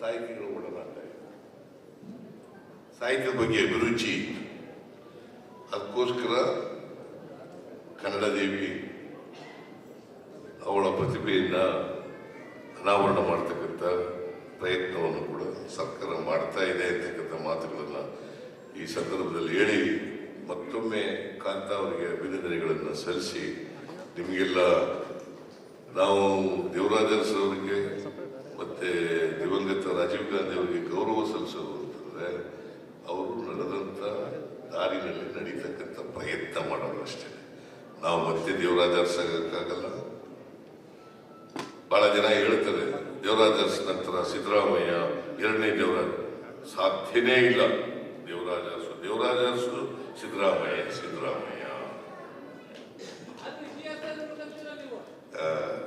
ಸಾಹಿತಿಗಳು ಒಡನಾಟ, ಸಾಹಿತ್ಯದ ಬಗ್ಗೆ ಅಭಿರುಚಿ ಇತ್ತು. ಅದಕ್ಕೋಸ್ಕರ ಕನ್ನಡ ದೇವಿ ಅವಳ ಪ್ರತಿಭೆಯನ್ನ ಅನಾವರಣ ಮಾಡ್ತಕ್ಕಂಥ ಪ್ರಯತ್ನವನ್ನು ಕೂಡ ಸರ್ಕಾರ ಮಾಡ್ತಾ ಇದೆ ಅಂತಕ್ಕಂಥ ಮಾತುಗಳನ್ನ ಈ ಸಂದರ್ಭದಲ್ಲಿ ಹೇಳಿ ಮತ್ತೊಮ್ಮೆ ಕಾಂತ ಅವರಿಗೆ ಅಭಿನಂದನೆಗಳನ್ನು ಸಲ್ಲಿಸಿ, ನಿಮಗೆಲ್ಲ ನಾವು ದೇವರಾಜ ಅರಸರವರಿಗೆ ಮತ್ತೆ ದಿವಂಗತ ರಾಜೀವ್ ಗಾಂಧಿ ಅವರಿಗೆ ಗೌರವ ಸಲ್ಲಿಸೋದು ಅಂತಂದ್ರೆ ಅವರು ನಡೆದಂತ ದಾರಿನಲ್ಲಿ ನಡೀತಕ್ಕಂಥ ಪ್ರಯತ್ನ ಮಾಡೋದು ಅಷ್ಟೇ. ನಾವು ಮತ್ತೆ ದೇವರಾಜ ಅರಸಕ್ಕಾಗಲ್ಲ. ಬಹಳ ಜನ ಹೇಳ್ತಾರೆ ದೇವರಾಜ ಅರಸ ನಂತರ ಸಿದ್ದರಾಮಯ್ಯ ಎರಡನೇ ದೇವರಾಜ, ಸಾಧ್ಯನೇ ಇಲ್ಲ. ದೇವರಾಜ ಅರಸು ಸಿದ್ದರಾಮಯ್ಯ.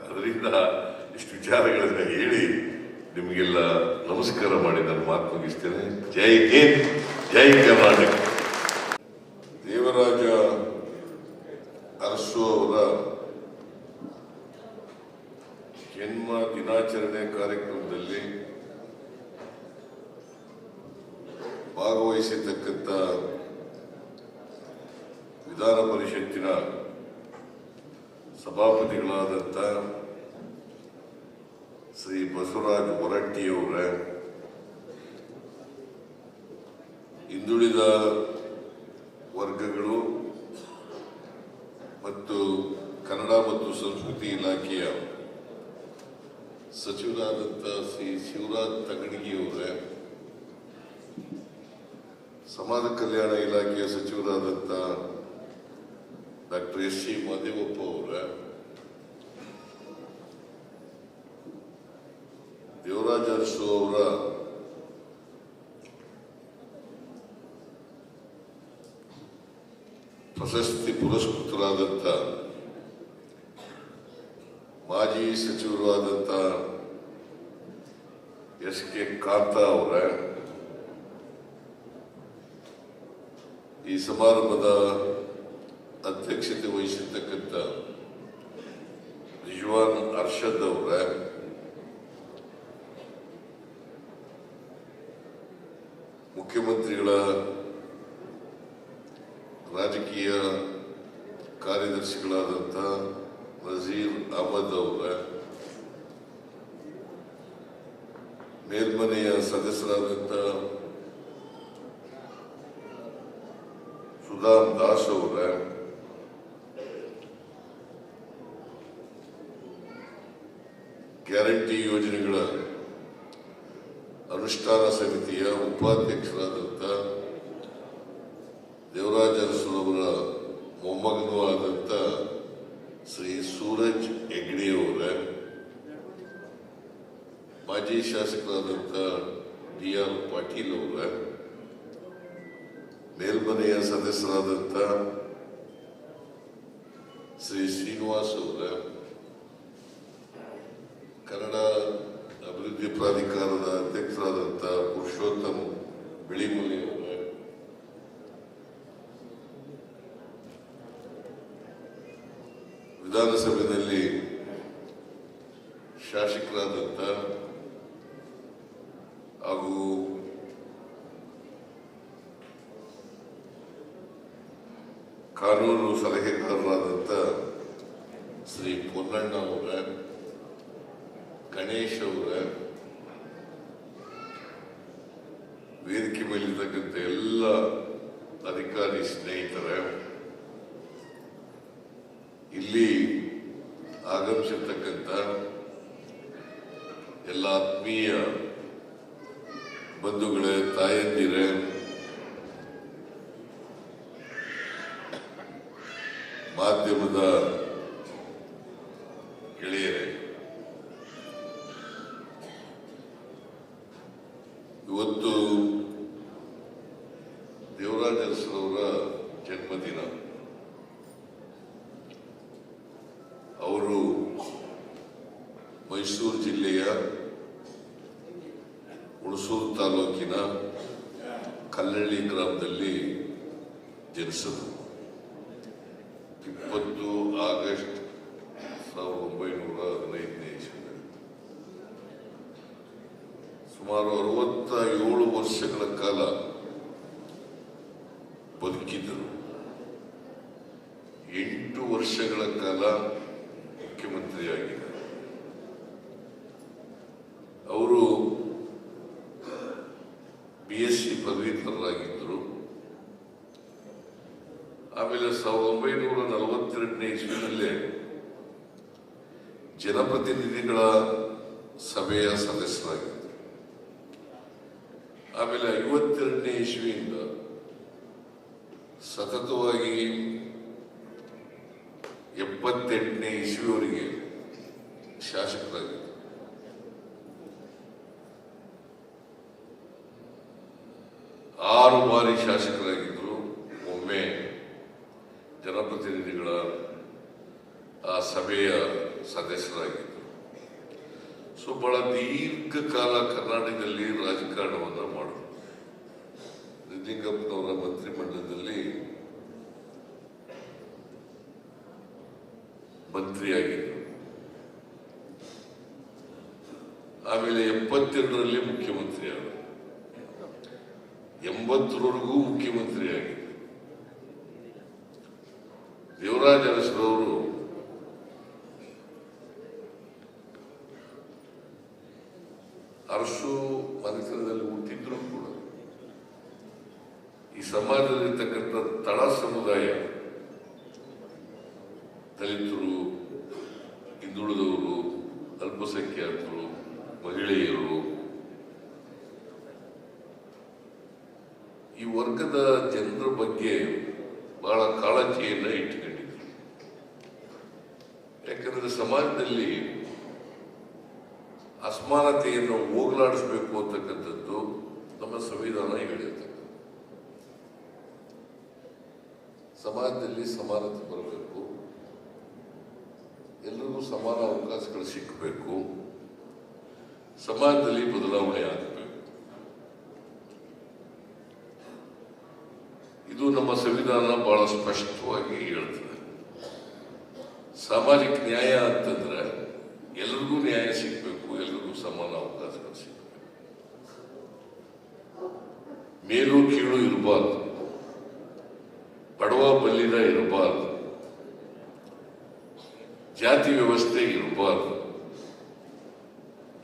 ಅದರಿಂದ ಇಷ್ಟು ವಿಚಾರಗಳನ್ನ ಹೇಳಿ ನಿಮಗೆಲ್ಲ ನಮಸ್ಕಾರ ಮಾಡಿ ನಾನು ಮಾತು ಮುಗಿಸ್ತೇನೆ. ಜೈ ಹಿಂದ್, ಜೈ ಕರ್ನಾಟಕ. ದೇವರಾಜ ಅರಸು ಅವರ ಜನ್ಮ ದಿನಾಚರಣೆ ಕಾರ್ಯಕ್ರಮದಲ್ಲಿ ಭಾಗವಹಿಸಿರ್ತಕ್ಕಂಥ ವಿಧಾನ ಪರಿಷತ್ತಿನ ಸಭಾಪತಿಗಳಾದಂಥ ಶ್ರೀ ಬಸವರಾಜ ಹೊರಟ್ಟಿಯವರ, ಹಿಂದುಳಿದ ವರ್ಗಗಳು ಮತ್ತು ಕನ್ನಡ ಮತ್ತು ಸಂಸ್ಕೃತಿ ಇಲಾಖೆಯ ಸಚಿವರಾದಂಥ ಶ್ರೀ ಶಿವರಾಜ್ ತಂಗಡಗಿಯವರ, ಸಮಾಜ ಕಲ್ಯಾಣ ಇಲಾಖೆಯ ಸಚಿವರಾದಂಥ ಡಾಕ್ಟರ್ ಎಸ್ ಸಿ ಮಾದೇವಪ್ಪ ಅವರ, ದೇವರಾಜ ಅರಸು ಅವರ ಪ್ರಶಸ್ತಿ ಪುರಸ್ಕೃತರಾದಂಥ ಮಾಜಿ ಸಚಿವರು ಆದಂಥ ಎಸ್ ಕೆ ಕಾಂತ ಅವರ, ಈ ಸಮಾರಂಭದ ಅಧ್ಯಕ್ಷತೆ ವಹಿಸಿರ್ತಕ್ಕಂಥ ರಿಜ್ವಾನ್ ಅರ್ಷದ್ ಅವರ, ಮುಖ್ಯಮಂತ್ರಿಗಳ ರಾಜಕೀಯ ಕಾರ್ಯದರ್ಶಿಗಳಾದಂಥ ನಜೀರ್ ಅಹಮದ್ ಅವರ, ಮೇಲ್ಮನೆಯ ಸದಸ್ಯರಾದಂಥ ಸುಧಾಮ್ ದಾಸ್ ಅವರ, ಗ್ಯಾರಂಟಿ ಯೋಜನೆಗಳ ಅನುಷ್ಠಾನ ಸಮಿತಿಯ ಉಪಾಧ್ಯಕ್ಷರಾದಂಥ ದೇವರಾಜ ಅರಸುರವರ ಮೊಮ್ಮಗನೂ ಆದಂಥ ಶ್ರೀ ಸೂರಜ್ ಹೆಗ್ಡೆಯವರ, ಮಾಜಿ ಶಾಸಕರಾದಂಥ ಡಿ.ಆರ್. ಪಾಟೀಲ್ ಅವರ, ಮೇಲ್ಮನೆಯ ಸದಸ್ಯರಾದಂಥ ಶ್ರೀ ಶ್ರೀನಿವಾಸ್ ಅವರ, ಕನ್ನಡ ಅಭಿವೃದ್ಧಿ ಪ್ರಾಧಿಕಾರದ ಅಧ್ಯಕ್ಷರಾದಂಥ ಪುರುಷೋತ್ತಮ್ ಬಿಳಿಮುಲಿ ಅವರ, ವಿಧಾನಸಭೆಯಲ್ಲಿ ಶಾಸಕರಾದಂಥ ಹಾಗೂ ಕಾನೂನು ಸಲಹೆಗಾರರಾದಂಥ ಶ್ರೀ ಪೊನ್ನಣ್ಣ ಅವರ, ಗಣೇಶ್ ಅವರ, ವೇದಿಕೆ ಮೇಲಿರ್ತಕ್ಕಂಥ ಎಲ್ಲ ಅಧಿಕಾರಿ ಸ್ನೇಹಿತರ, ಇಲ್ಲಿ ಆಗಮಿಸಿರ್ತಕ್ಕಂಥ ಎಲ್ಲ ಆತ್ಮೀಯ ಬಂಧುಗಳೇ, ತಾಯಂದಿರೇ, ಮಾಧ್ಯಮದ ಗೆಳೆಯರೇ, ಇವತ್ತು ದೇವರಾಜ ಅರಸುರವರ ಜನ್ಮದಿನ. ಅವರು ಮೈಸೂರು ಜಿಲ್ಲೆಯ ಹುಣಸೂರು ತಾಲೂಕಿನ ಕಲ್ಲಳ್ಳಿ ಗ್ರಾಮದಲ್ಲಿ ಜನಿಸಿದರು. 20 ಆಗಸ್ಟ್ 1915ನೇ ಇಸ್ವಿಯಲ್ಲಿ. ಸುಮಾರು 67 ವರ್ಷಗಳ ಕಾಲ ಬದುಕಿದ್ದರು. 8 ವರ್ಷಗಳ ಕಾಲ ಮುಖ್ಯಮಂತ್ರಿಯಾಗಿದ್ದರು. ಅವರು BSc ಪದವೀಧರರಾಗಿದ್ದರು. ಆಮೇಲೆ 1942ನೇ ಇಸ್ವಿನಲ್ಲೇ ಜನಪ್ರತಿನಿಧಿಗಳ ಸಭೆಯ ಸದಸ್ಯರಾಗಿದ್ದರು. ಆಮೇಲೆ 52ನೇ ಇಸ್ವಿಯಿಂದ ಸತತವಾಗಿ 78ನೇ ಇಸ್ವಿಯವರೆಗೆ ಶಾಸಕರಾಗಿದ್ದರು. 6 ಬಾರಿ ಶಾಸಕರಾಗಿದ್ದರು. ಒಮ್ಮೆ ಜನಪ್ರತಿನಿಧಿಗಳ ಆ ಸಭೆಯ ಸದಸ್ಯರಾಗಿದ್ದರು. ಸೊ ಬಹಳ ದೀರ್ಘಕಾಲ ಕರ್ನಾಟಕದಲ್ಲಿ ರಾಜಕಾರಣವನ್ನು ಮಾಡಿದರು. ನಿಜಲಿಂಗಪ್ಪನವರ ಮಂತ್ರಿಮಂಡಲದಲ್ಲಿ ಮಂತ್ರಿಯಾಗಿದ್ದರು. ಆಮೇಲೆ 72ರಲ್ಲಿ ಮುಖ್ಯಮಂತ್ರಿ ಆದರು. 80ರವರೆಗೂ ಮುಖ್ಯಮಂತ್ರಿಯಾಗಿದ್ದರು. ದೇವರಾಜ ಅರಸುರವರು ಅರಸು ಮನೆತನದಲ್ಲಿ ಹುಟ್ಟಿದ್ರು ಕೂಡ ಈ ಸಮಾಜದಲ್ಲಿರ್ತಕ್ಕಂಥ ತಳ ಸಮುದಾಯ, ದಲಿತರು, ಹಿಂದುಳಿದವರು, ಅಲ್ಪಸಂಖ್ಯಾತರು, ಮಹಿಳೆಯರು, ಈ ವರ್ಗದ ಜನರ ಬಗ್ಗೆ ಬಹಳ ಕಾಳಜಿಯನ್ನು ಇಟ್ಟುಕೊಂಡಿದ್ರು. ಯಾಕಂದ್ರೆ ಸಮಾಜದಲ್ಲಿ ಅಸಮಾನತೆಯನ್ನು ಹೋಗಲಾಡಿಸಬೇಕು ಅಂತಕ್ಕಂಥದ್ದು ನಮ್ಮ ಸಂವಿಧಾನ ಹೇಳಿರ್ತಕ್ಕಂಥ. ಸಮಾಜದಲ್ಲಿ ಸಮಾನತೆ ಬರಬೇಕು, ಎಲ್ಲರಿಗೂ ಸಮಾನ ಅವಕಾಶಗಳು ಸಿಕ್ಕಬೇಕು, ಸಮಾಜದಲ್ಲಿ ಬದಲಾವಣೆ ಆಗಬೇಕು. ಇದು ನಮ್ಮ ಸಂವಿಧಾನ ಬಹಳ ಸ್ಪಷ್ಟವಾಗಿ ಹೇಳ್ತದೆ. ಸಾಮಾಜಿಕ ನ್ಯಾಯ ಅಂತಂದ್ರೆ ಎಲ್ರಿಗೂ ನ್ಯಾಯ ಸಿಗಬೇಕು, ಎಲ್ರಿಗೂ ಸಮಾನ ಅವಕಾಶಗಳು ಸಿಗಬೇಕು. ಮೇಲು ಕೀಳು ಇರಬಾರ್ದು, ಬಡವ ಬಲ್ಲಿದ ಇರಬಾರ್ದು, ಜಾತಿ ವ್ಯವಸ್ಥೆ ಇರಬಾರ್ದು.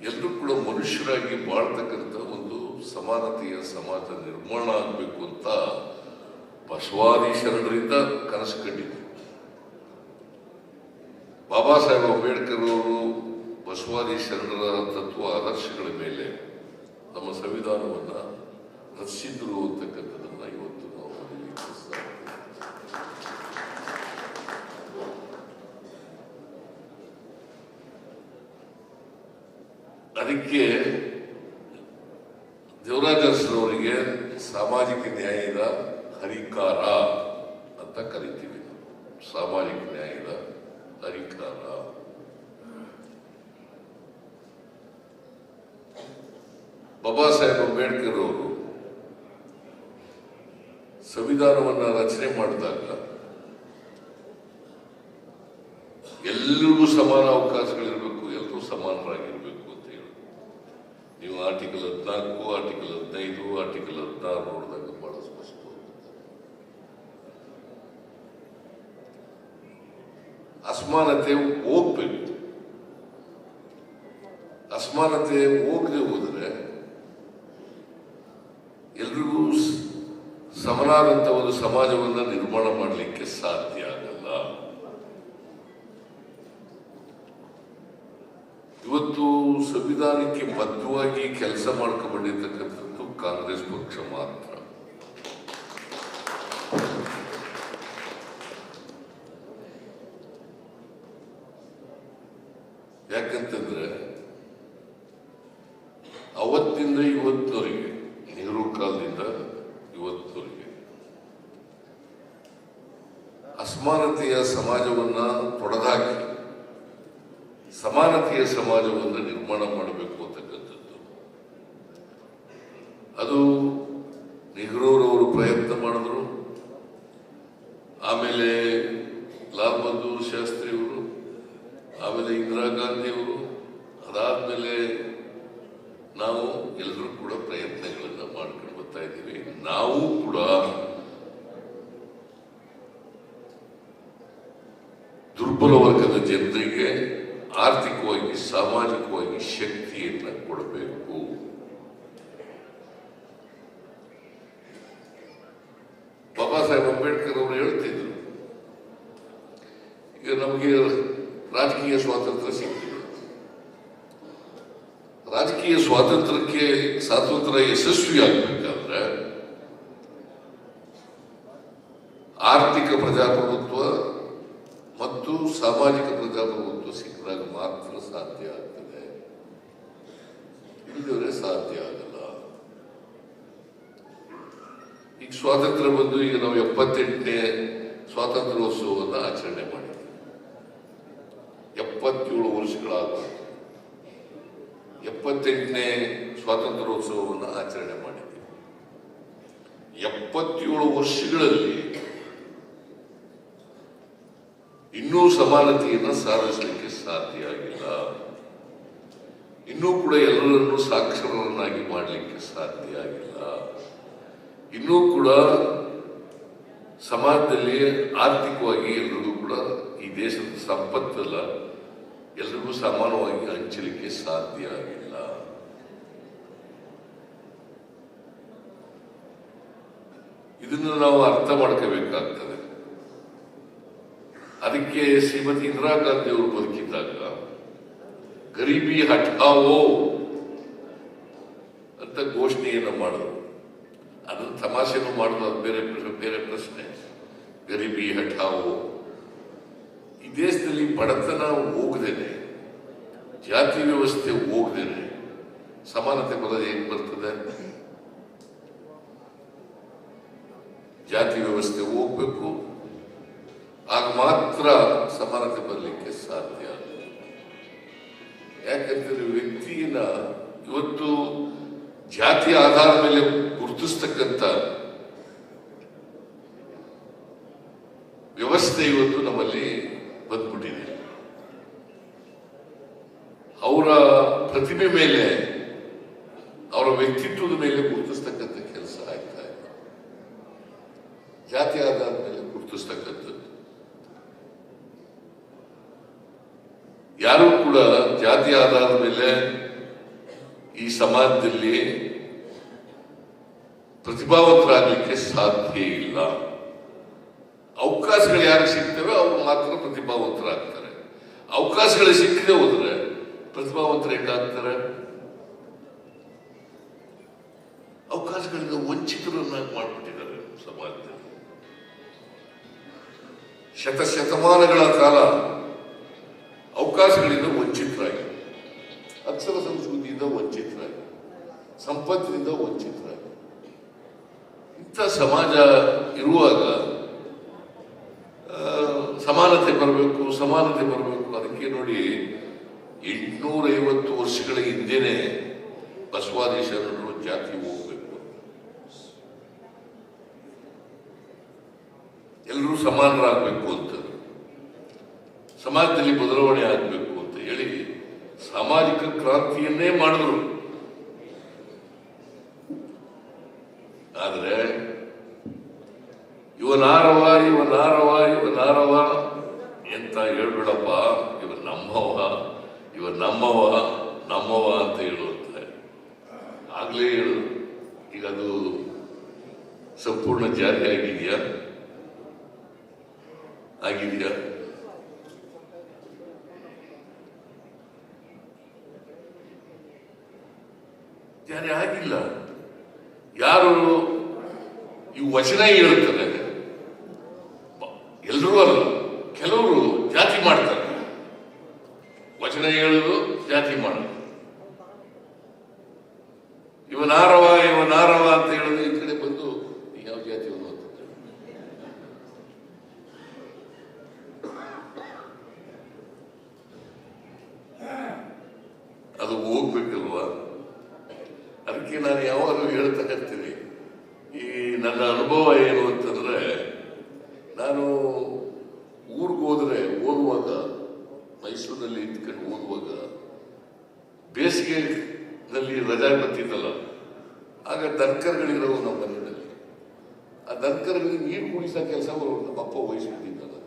ಎಲ್ಲರೂ ಕೂಡ ಮನುಷ್ಯರಾಗಿ ಬಾಳ್ತಕ್ಕಂಥ ಒಂದು ಸಮಾನತೆಯ ಸಮಾಜ ನಿರ್ಮಾಣ ಆಗಬೇಕು ಅಂತ ಬಸವಾದಿ ಶರಣರಿಂದ ಕನಸು ಕಂಡಿದ್ರು. ಬಾಬಾ ಸಾಹೇಬ್ ಅಂಬೇಡ್ಕರ್ ಅವರು ಬಸವಾದಿ ಶರಣರ ತತ್ವ ಆದರ್ಶಗಳ ಮೇಲೆ ನಮ್ಮ ಸಂವಿಧಾನವನ್ನ ರಚಿಸಿದ್ರು ಅಂತಕ್ಕಂಥದ್ದನ್ನ ಇವತ್ತು ನಾವು ನಿರೀಕ್ಷಿಸ್ತಾ ಅದಕ್ಕೆ ದೇವರಾಜ ಅರಸರವರಿಗೆ ಸಾಮಾಜಿಕ ನ್ಯಾಯದ ಹರಿಕಾರ ಅಂತ ಕರಿತೀವಿ. ಸಾಮಾಜಿಕ ನ್ಯಾಯದ ಹರಿಕಾರ. ಬಾಬಾ ಸಾಹೇಬ್ ಅಂಬೇಡ್ಕರ್ ಅವರು ಸಂವಿಧಾನವನ್ನ ರಚನೆ ಮಾಡಿದಾಗ ಎಲ್ಲರಿಗೂ ಸಮಾನ ಅವಕಾಶಗಳಿರಬೇಕು, ಎಲ್ಲರೂ ಸಮಾನರಾಗಿರ್ಬೇಕು ಅಂತ ಹೇಳಿ ನೀವು ಆರ್ಟಿಕಲ್ 14, ಆರ್ಟಿಕಲ್ 15, ಆರ್ಟಿಕಲ್ 16 ನೋಡಿದಾಗ ಬಹಳ ಸ್ಪಷ್ಟ. ಅಸಮಾನತೆ ಹೋಗ್ಬೇಕು. ಅಸಮಾನತೆ ಹೋಗದೆ ಹೋದರೆ ಎಲ್ರಿಗೂ ಸಮನಾದಂತ ಒಂದು ಸಮಾಜವನ್ನ ನಿರ್ಮಾಣ ಮಾಡಲಿಕ್ಕೆ ಸಾಧ್ಯ ಆಗಲ್ಲ. ಇವತ್ತು ಸಂವಿಧಾನಕ್ಕೆ ಬದ್ಧವಾಗಿ ಕೆಲಸ ಮಾಡ್ಕೊಂಡ್ಬಂದಿರ್ತಕ್ಕಂಥದ್ದು ಕಾಂಗ್ರೆಸ್ ಪಕ್ಷ ಮಾತ್ರ. ಯಾಕಂತಂದ್ರೆ ಅವತ್ತಿಂದ ಇವತ್ತವರೆಗೆ, ನೆಹರು ಕಾಲದಿಂದ ಇವತ್ತವರೆಗೆ ಅಸಮಾನತೆಯ ಸಮಾಜವನ್ನ ತೊಡೆದಾಕಿ ಸಮಾನತೆಯ ಸಮಾಜವನ್ನು ನಿರ್ಮಾಣ ಮಾಡಬೇಕು ಅಂತಕ್ಕಂಥದ್ದು ಅದು ನೆಹರೂರವರು ಪ್ರಯತ್ನ ಮಾಡಿದ್ರು. ಆಮೇಲೆ ಲಾಲ್ ಬಹದ್ದೂರ್ ಶಾಸ್ತ್ರಿ ಅವರು, ಆಮೇಲೆ ಇಂದಿರಾ ಗಾಂಧಿ ಅವರು, ಅದಾದ್ಮೇಲೆ ನಾವು ಎಲ್ಲರೂ ಕೂಡ ಪ್ರಯತ್ನಗಳನ್ನ ಮಾಡ್ಕೊಂಡು ಬರ್ತಾ ಇದ್ದೀವಿ. ನಾವು ಕೂಡ ದುರ್ಬಲ ವರ್ಗದ ಜನರಿಗೆ ಆರ್ಥಿಕವಾಗಿ, ಸಾಮಾಜಿಕವಾಗಿ ಶಕ್ತಿಯನ್ನ ಕೊಡಬೇಕು. ಬಾಬಾ ಸಾಹೇಬ್ ಅಂಬೇಡ್ಕರ್ ಅವರು ಹೇಳ್ತಿದ್ರು, ಈಗ ನಮಗೆ ರಾಜಕೀಯ ಸ್ವಾತಂತ್ರ್ಯ ಸಿಗ್ತಿದೆ. ರಾಜಕೀಯ ಸ್ವಾತಂತ್ರ್ಯ ಯಶಸ್ವಿಯಾಗಬೇಕಾದ್ರೆ ಆರ್ಥಿಕ ಪ್ರಜಾಪ್ರಭುತ್ವ ಮತ್ತು ಸಾಮಾಜಿಕ ಪ್ರಜಾಪ್ರಭುತ್ವ ಸಿಕ್ಕಿದಾಗ ಮಾತ್ರ ಸಾಧ್ಯ ಆಗ್ತದೆ, ಇಲ್ಲದವರೆ ಸಾಧ್ಯ ಆಗಲ್ಲ. ಈಗ ಸ್ವಾತಂತ್ರ್ಯ ಬಂದು ಈಗ ನಾವು 78ನೇ ಸ್ವಾತಂತ್ರ್ಯೋತ್ಸವವನ್ನು ಆಚರಣೆ ಮಾಡಿದ್ವಿ. 77 ವರ್ಷಗಳಾಗ 78ನೇ ಸ್ವಾತಂತ್ರ್ಯೋತ್ಸವವನ್ನು ಆಚರಣೆ ಮಾಡಿದ್ವಿ. 77 ವರ್ಷಗಳಲ್ಲಿ ಇನ್ನೂ ಸಮಾನತೆಯನ್ನು ಸಾಧಿಸಲಿಕ್ಕೆ ಸಾಧ್ಯ ಆಗಿಲ್ಲ. ಇನ್ನೂ ಕೂಡ ಎಲ್ಲರನ್ನು ಸಾಕ್ಷರರನ್ನಾಗಿ ಮಾಡಲಿಕ್ಕೆ ಸಾಧ್ಯ ಆಗಿಲ್ಲ. ಇನ್ನೂ ಕೂಡ ಸಮಾಜದಲ್ಲಿ ಆರ್ಥಿಕವಾಗಿ ಎಲ್ರಿಗೂ ಕೂಡ ಈ ದೇಶದ ಸಂಪತ್ತಲ್ಲ ಎಲ್ರಿಗೂ ಸಮಾನವಾಗಿ ಹಂಚಲಿಕ್ಕೆ ಸಾಧ್ಯ ಆಗಿಲ್ಲ. ಇದನ್ನು ನಾವು ಅರ್ಥ ಮಾಡ್ಕೋಬೇಕಾಗ್ತದೆ. ಅದಕ್ಕೆ ಶ್ರೀಮತಿ ಇಂದಿರಾ ಗಾಂಧಿ ಅವರು ಬದುಕಿದ್ದಾಗ ಗರೀಬಿ ಹಠಾವೋ ಅಂತ ಘೋಷಣೆಯನ್ನು ಮಾಡಿದ್ರು. ಅದನ್ನು ತಮಾಷೆನೂ ಮಾಡಿದ್ರು, ಅದು ಬೇರೆ ಪ್ರಶ್ನೆ. ಗರೀಬಿ ಹಠಾವೋ. ಈ ದೇಶದಲ್ಲಿ ಬಡತನ ಹೋಗದೇನೆ, ಜಾತಿ ವ್ಯವಸ್ಥೆ ಹೋಗದೇನೆ ಸಮಾನತೆ ಬರೋದು ಹೇಗೆ ಬರ್ತದೆ? ಜಾತಿ ವ್ಯವಸ್ಥೆ ಹೋಗ್ಬೇಕು, ಆಗ ಮಾತ್ರ ಸಮಾನತೆ ಬರಲಿಕ್ಕೆ ಸಾಧ್ಯ. ಯಾಕಂದ್ರೆ ವ್ಯಕ್ತಿಯನ್ನ ಇವತ್ತು ಜಾತಿ ಆಧಾರದ ಮೇಲೆ ಗುರುತಿಸ್ತಕ್ಕಂಥ ವ್ಯವಸ್ಥೆ ಇವತ್ತು ನಮ್ಮಲ್ಲಿ ಬಂದ್ಬಿಟ್ಟಿದೆ. ಅವರ ಪ್ರತಿಭೆ ಮೇಲೆ, ಅವರ ವ್ಯಕ್ತಿತ್ವದ ಮೇಲೆ ಗುರುತಿಸ್ತಕ್ಕಂಥ ಕೆಲಸ ಆಗ್ತಾ ಇದೆ. ಜಾತಿ ಆಧಾರದ ಮೇಲೆ ಗುರುತಿಸ್ತಕ್ಕಂಥದ್ದು. ಯಾರು ಕೂಡ ಜಾತಿ ಆಧಾರದ ಮೇಲೆ ಈ ಸಮಾಜದಲ್ಲಿ ಪ್ರತಿಭಾವಂತರಾಗಲಿಕ್ಕೆ ಸಾಧ್ಯ ಇಲ್ಲ. ಅವಕಾಶಗಳು ಯಾರು ಸಿಗ್ತವೆ ಅವ್ರು ಮಾತ್ರ ಪ್ರತಿಭಾವಂತರಾಗ್ತಾರೆ. ಅವಕಾಶಗಳು ಸಿಕ್ಕದೆ ಹೋದ್ರೆ ಪ್ರತಿಭಾವಂತರು ಹೆಂಗಾಗ್ತಾರೆ? ಅವಕಾಶಗಳಿಂದ ವಂಚಿತರನ್ನಾಗಿ ಮಾಡಿಬಿಟ್ಟಿದ್ದಾರೆ ಸಮಾಜದಲ್ಲಿ. ಶತಮಾನಗಳ ಕಾಲ ಅವಕಾಶಗಳಿಂದ ವಂಚಿತರಾಗಿ, ಅಕ್ಷರ ಸಂಸ್ಕೃತಿಯಿಂದ ವಂಚಿತರಾಗಿ, ಸಂಪತ್ತಿನಿಂದ ವಂಚಿತರಾಗಿ ಇಂಥ ಸಮಾಜ ಇರುವಾಗ ಸಮಾನತೆ ಬರಬೇಕು, ಸಮಾನತೆ ಬರಬೇಕು. ಅದಕ್ಕೆ ನೋಡಿ 850 ವರ್ಷಗಳ ಹಿಂದೆನೆ ಬಸವಾದೀಶರು ಜಾತಿ ಹೋಗ್ಬೇಕು, ಎಲ್ಲರೂ ಸಮಾನರಾಗಬೇಕು ಅಂತ, ಸಮಾಜದಲ್ಲಿ ಬದಲಾವಣೆ ಆಗಬೇಕು ಅಂತ ಹೇಳಿ ಸಾಮಾಜಿಕ ಕ್ರಾಂತಿಯನ್ನೇ ಮಾಡಿದ್ರು. ಆದರೆ ಇವನಾರವ ಎಂತ ಹೇಳ್ಬೇಡಪ್ಪ, ಇವ ನಮ್ಮವ ಅಂತ ಹೇಳುವಂತೆ ಆಗ್ಲೇ ಹೇಳು. ಈಗ ಅದು ಸಂಪೂರ್ಣ ಜಾರಿ ಆಗಿದೆಯಾ? ಜಾರಿ ಆಗಿಲ್ಲ. ಯಾರು ಈ ವಚನ ಹೇಳುತ್ತದೆ, ಎಲ್ಲರೂ ಅಲ್ಲ, ಕೆಲವರು ಜಾತಿ ಮಾಡ್ತಾರೆ. ವಚನ ಹೇಳುದು, ಜಾತಿ ಮಾಡೋದು. ಇವನಾರವ ಅಂತ ಹೇಳುದು, ಈ ಕಡೆ ಬಂದು ಯಾವ ಜಾತಿ ಅದು ಹೋಗ್ಬೇಕಲ್ವಾ? ಅದಕ್ಕೆ ನಾನು ಯಾವಾಗಲೂ ಹೇಳ್ತಾ ಇರ್ತೀನಿ, ಈ ನನ್ನ ಅನುಭವ ಏನು ಅಂತಂದ್ರೆ, ನಾನು ಊರಿಗೆ ಓದುವಾಗ ಮೈಸೂರಿನಲ್ಲಿ ಇದ್ಕೊಂಡು ಓದುವಾಗ ಬೇಸಿಗೆನಲ್ಲಿ ರಜಾ ಬರ್ತಿದ್ದಲ್ಲ, ಆಗ ದನಕರುಗಳಿರೋವು ನಮ್ಮ ಮನೆಯಲ್ಲಿ. ಆ ದನಕರುಗಳಿಗೆ ನೀರು ಕುಡಿಸೋ ಕೆಲಸ ನಮ್ಮ ಅಪ್ಪ ವಹಿಸ್ಬಿಟ್ಟಿದ್ದಲ್ಲ.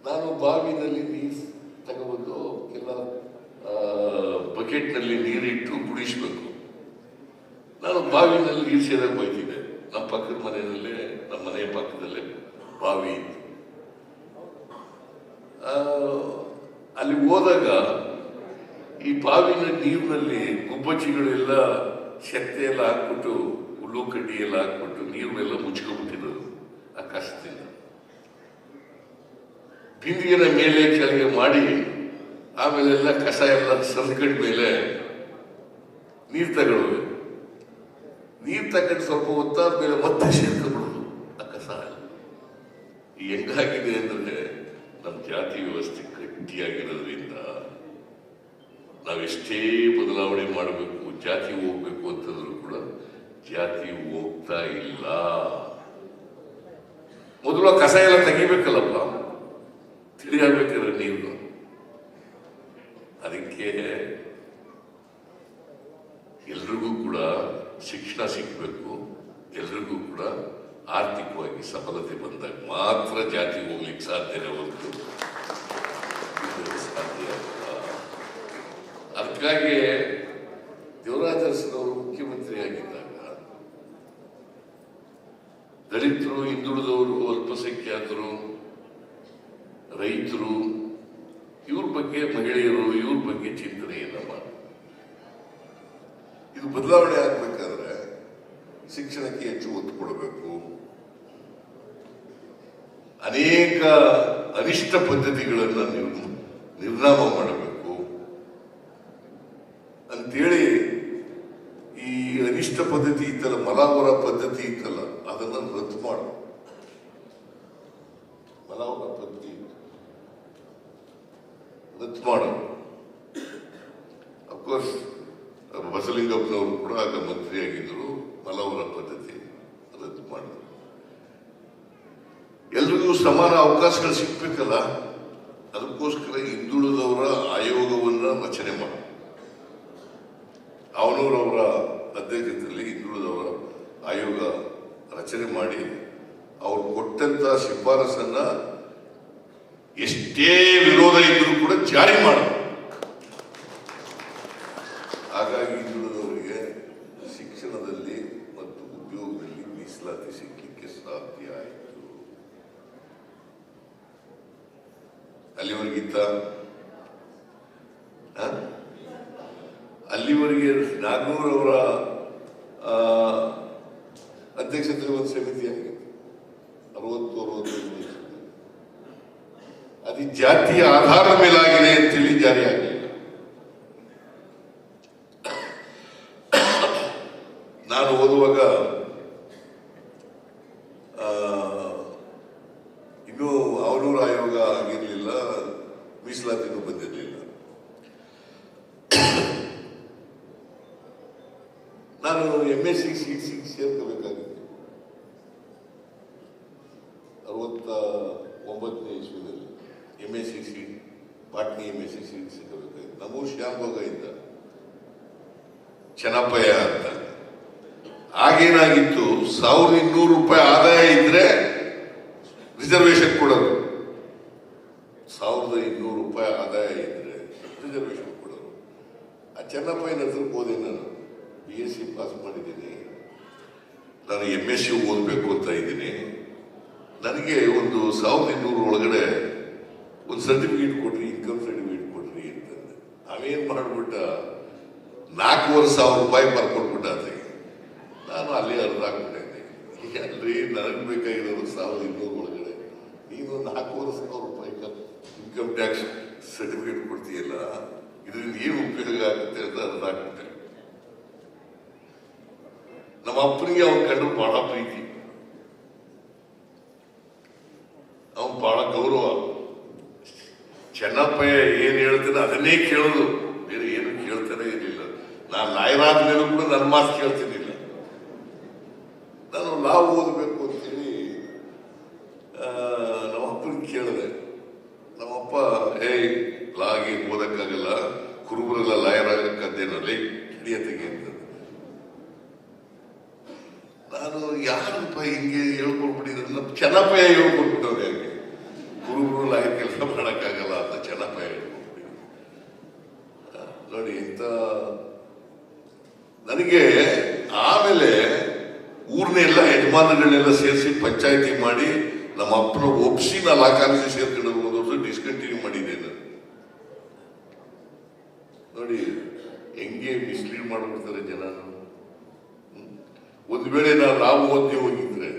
ನಾನು ಬಾವಿನಲ್ಲಿ ನೀರು ತಗೊಬಂದು ಎಲ್ಲ ಬಕೆಟ್ನಲ್ಲಿ ನೀರಿಟ್ಟು ಕುಡಿಸ್ಬೇಕು. ನಾನು ಬಾವಿನಲ್ಲಿ ನೀರು ಸೇದಕ್ಕೆ ಹೋಯ್ತಿದ್ದೆ. ನಮ್ಮ ಪಕ್ಕದ ಮನೆಯಲ್ಲೇ, ನಮ್ಮ ಮನೆಯ ಪಕ್ಕದಲ್ಲೇ ಬಾವಿ ಇತ್ತು. ಅಲ್ಲಿ ಹೋದಾಗ ಈ ಬಾವಿನ ನೀರಿನಲ್ಲಿ ಗುಬ್ಬಚ್ಚಿಗಳೆಲ್ಲ ಶಕ್ತಿ ಎಲ್ಲ ಹಾಕ್ಬಿಟ್ಟು, ಹುಲ್ಲು ಕಡ್ಡಿ ಎಲ್ಲ ಹಾಕ್ಬಿಟ್ಟು ನೀರನ್ನೆಲ್ಲ ಮುಚ್ಕೊಂಡ್ಬಿಟ್ಟಿರೋದು ಆ ಕಷ್ಟದಿಂದ. ಬಿಂದಿಗೆನ ಮೇಲೆ ಕೆಳಗೆ ಮಾಡಿ ಆಮೇಲೆಲ್ಲ ಕಸ ಎಲ್ಲ ಸಲ್ಕಂಡ ಮೇಲೆ ನೀರು ತಗೊಳ್ಬೇಕು. ನೀರು ತಗೊಂಡು ಸ್ವಲ್ಪ ಹೊತ್ತಾದ ಮೇಲೆ ಮತ್ತೆ ಸೇರ್ಕೊಂಡ್ಬಿಡೋದು ಆ ಕಸ. ಹೆಂಗಾಗಿದೆ ಅಂದ್ರೆ, ನಮ್ಮ ಜಾತಿ ವ್ಯವಸ್ಥೆ ಗಟ್ಟಿಯಾಗಿರೋದ್ರಿಂದ ನಾವೆಷ್ಟೇ ಬದಲಾವಣೆ ಮಾಡಬೇಕು, ಜಾತಿ ಹೋಗ್ಬೇಕು ಅಂತಂದ್ರೂ ಕೂಡ ಜಾತಿ ಹೋಗ್ತಾ ಇಲ್ಲ. ಮೊದಲು ಕಸ ಎಲ್ಲ ತೆಗಿಬೇಕಲ್ಲಪ್ಪ, ತಿಳಿಯಾಗಬೇಕಾದ್ರೆ ನೀರು. ಅದಕ್ಕೆ ಎಲ್ರಿಗೂ ಕೂಡ ಶಿಕ್ಷಣ ಸಿಗಬೇಕು, ಎಲ್ರಿಗೂ ಕೂಡ ಆರ್ಥಿಕವಾಗಿ ಸಫಲತೆ ಬಂದಾಗ ಮಾತ್ರ ಜಾತಿ ಹೋಗ್ಲಿಕ್ಕೆ ಸಾಧ್ಯನೇ ಹೊರತು ಸಾಧ್ಯ ಅಲ್ಲ. ಅದಕ್ಕಾಗಿ ದೇವರಾಜ ಅರಸನವರು ಮುಖ್ಯಮಂತ್ರಿ ಆಗಿದ್ದಾಗ ದಲಿತರು, ಹಿಂದುಳಿದವರು, ಅಲ್ಪಸಂಖ್ಯಾತರು, ರೈತರು, ಇವ್ರ ಬಗ್ಗೆ, ಮಹಿಳೆಯರು, ಇವ್ರ ಬಗ್ಗೆ ಚಿಂತನೆಯನ್ನ ಮಾಡಿ ಇದು ಬದಲಾವಣೆ ಆಗ್ಬೇಕಾದ್ರೆ ಶಿಕ್ಷಣಕ್ಕೆ ಹೆಚ್ಚು ಒತ್ತು ಕೊಡಬೇಕು. ಅನೇಕ ಅನಿಷ್ಟ ಪದ್ಧತಿಗಳನ್ನು ನಿರ್ನಾಮ ಮಾಡಬೇಕು ಅಂತೇಳಿ, ಈ ಅನಿಷ್ಟ ಪದ್ಧತಿ ಇತ್ತಲ್ಲ, ಮಲಾವರ ಪದ್ಧತಿ ಇತ್ತಲ್ಲ, ಅದನ್ನು ರದ್ದು ಮಾಡು. ಮಲಾವರ ಪದ್ಧತಿ ರದ್ದು ಮಾಡು. ಅಫ್ಕೋರ್ಸ್ ಬಸಲಿಂಗಪ್ಪನವರು ಕೂಡ ಆಗ ಮಂತ್ರಿಯಾಗಿದ್ದರು. ಮಲಾವರ ಪದ್ಧತಿ ರದ್ದು ಮಾಡಿದ್ರು. ಎಲ್ರಿಗೂ ಸಮಾನ ಅವಕಾಶಗಳು ಸಿಗ್ಬೇಕಲ್ಲ, ಅದಕ್ಕೋಸ್ಕರ ಹಿಂದುಳಿದವರ ಆಯೋಗವನ್ನ ರಚನೆ ಮಾಡಿ, ಅವನವರವರ ಅಧ್ಯಕ್ಷತೆಯಲ್ಲಿ ಹಿಂದುಳಿದವರ ಆಯೋಗ ರಚನೆ ಮಾಡಿ, ಅವ್ರು ಕೊಟ್ಟಂತ ಶಿಫಾರಸನ್ನ ಎಷ್ಟೇ ವಿರೋಧ ಇದ್ರೂ ಕೂಡ ಜಾರಿ ಮಾಡ. ಹಾಗಾಗಿ ಹಿಂದುಳಿದವರಿಗೆ ಶಿಕ್ಷಣದಲ್ಲಿ ಮತ್ತು ಉದ್ಯೋಗದಲ್ಲಿ ಮೀಸಲಾತಿ ಸಿಗಲಿಕ್ಕೆ ಸಾಧ್ಯ ಆಯಿತು. ಅಲ್ಲಿವರೆಗಿತ್ತ, ಅಲ್ಲಿವರೆಗೆ ನಾಗನೂರವರ ಸಮಿತಿ ಆಗಿದೆ 60-65 ವರ್ಷ. ಅದು ಜಾತಿಯ ಆಧಾರದ ಮೇಲಾಗಿದೆ ಅಂತೇಳಿ ಜಾರಿ ಆಗಲಿಲ್ಲ. ನಾನು ಓದುವಾಗ ಇನ್ನೂ ಅವನೂರು ಆಯೋಗ ಆಗಿರಲಿಲ್ಲ, ಮೀಸಲಾತಿನೂ ಬಂದಿರಲಿಲ್ಲ. ನಾನು MSc ಸೀಟ್ ಸೇರ್ಕೋಬೇಕಾಗಿತ್ತು 69ನೇ ಇಸ್ವಿನಲ್ಲಿ. MSc seat, botany MSc seat ಸಿಗಬೇಕಾಗಿತ್ತು. ನಮಗೂ ಶ್ಯಾಮಭೋಗ ಇದ್ದ, ಚೆನ್ನಪ್ಪಯ್ಯ ಅಂತ. ಆಗೇನಾಗಿತ್ತು, 1200 ರೂಪಾಯಿ ಆದಾಯ ಇದ್ರೆ ರಿಸರ್ವೇಶನ್ ಕೊಡೋರು. 1200 ರೂಪಾಯಿ ಆದಾಯ ಇದ್ರೆ ರಿಸರ್ವೇಶನ್ ಕೊಡೋರು. ಆ ಚೆನ್ನಪ್ಪಯ್ಯನ ಹತ್ರಕ್ಕೆ ಹೋದೆ. ನಾನು BSc ಪಾಸ್ ಮಾಡಿದ್ದೀನಿ, ನಾನು MSc ಓದಬೇಕು ಅಂತ ಇದ್ದೀನಿ, ನನಗೆ ಒಂದು 1200 ಒಳಗಡೆ ಒಂದು ಸರ್ಟಿಫಿಕೇಟ್ ಕೊಡ್ರಿ, ಇನ್ಕಮ್ ಸರ್ಟಿಫಿಕೇಟ್ ಕೊಡ್ರಿ ಅಂತಂದೆ. ಅವೇನ್ ಮಾಡ್ಬಿಟ್ಟ 4500 ರೂಪಾಯಿ ಬರ್ಕೊಟ್ಬಿಟ್ಟ ಅದಕ್ಕೆ. ನಾನು ಅಲ್ಲಿ ಅರ್ಧ ಹಾಕ್ಬಿಟ್ಟಿದ್ದೆ. ಅಲ್ರಿ ನನಗೆ ಬೇಕಾಗಿರೋದು 1200 ಒಳಗಡೆ, ನೀನು 4500 ರೂಪಾಯಿ ಇನ್ಕಮ್ ಟ್ಯಾಕ್ಸ್ ಸರ್ಟಿಫಿಕೇಟ್ ಕೊಡ್ತೀಯಲ್ಲ, ಇದರಿಂದ ಏನು ಉಪಯೋಗ ಆಗುತ್ತೆ ಅಂತ ಅರ್ಧ ಹಾಕ್ಬಿಟ್ಟೆ. ನಮ್ಮ ಅಪ್ಪನಿಗೆ ಅವನ ಕಂಡ್ರು ಬಹಳ ಪ್ರೀತಿ, ಅವನ್ ಬಹಳ ಗೌರವ. ಚೆನ್ನಪ್ಪಯ್ಯ ಏನ್ ಹೇಳ್ತಾನೆ ಅದನ್ನೇ ಕೇಳೋದು, ಬೇರೆ ಏನು ಕೇಳ್ತಾನೆ ಇರಲಿಲ್ಲ. ನಾನು ಲಾಯರ್ ಆದ್ಮೇಲೂ ಕೂಡ ನನ್ನ ಮಾತು ಕೇಳ್ತಿರ್ಲಿಲ್ಲ. ನಾನು ಲಾ ಓದಬೇಕು ಅಂತೇಳಿ ನಮ್ಮಪ್ಪನ ಕೇಳಿದೆ. ನಮ್ಮಪ್ಪ ಲಾಗೆ ಓದಕ್ಕಾಗಲ್ಲ, ಕುರುಬರೆಲ್ಲ ಲಾಯರ್ ಆಗಕ್ಕಂತೇನಲ್ಲಿ ಹಿಡಿಯತೆಗೆ ಅಂತ. ನಾನು ಯಾರಪ್ಪ ಹಿಂಗೆ ಹೇಳ್ಕೊಟ್ಬಿಟ್ಟಿದ್ರೆ, ನಮ್ಮ ಚೆನ್ನಪ್ಪಯ್ಯ ಹೇಳ್ಕೊಟ್ಬಿಟ್ಟವ್ರೆ. ಹಾಗೆ ಕುರುಬರು ಲಾಯರ್ ಕೆಲಸ ಮಾಡಕ್ಕಾಗಲ್ಲ ಅಂತ ಚೆನ್ನಪ್ಪಯ್ಯ ಹೇಳ್ಕೊಟ್ಬಿಟ್ಟಿದ್ರು. ನೋಡಿ ಇಂಥ ನನಗೆ. ಆಮೇಲೆ ಊರ್ನೆಲ್ಲ ಯಜಮಾನಗಳನ್ನೆಲ್ಲ ಸೇರಿಸಿ ಪಂಚಾಯತಿ ಮಾಡಿ ನಮ್ಮ ಅಪ್ಪನ ಒಪ್ಸಿ ನಾ ಲಾ ಕಾಲೇಜ್ ಸೇರ್ಕೊಂಡು ಹೋದವ್ರು ಡಿಸ್ಕಂಟಿನ್ಯೂ ಮಾಡಿದ್ದೆ ನಾನು. ನೋಡಿ ಹೆಂಗೆ ಮಿಸ್ಲೀಡ್ ಮಾಡ್ಬಿಡ್ತಾರೆ ಜನ. ಒಂದು ವೇಳೆ ನಾನು ಲಾ ಓದದೆ ಹೋಗಿದ್ರೆ,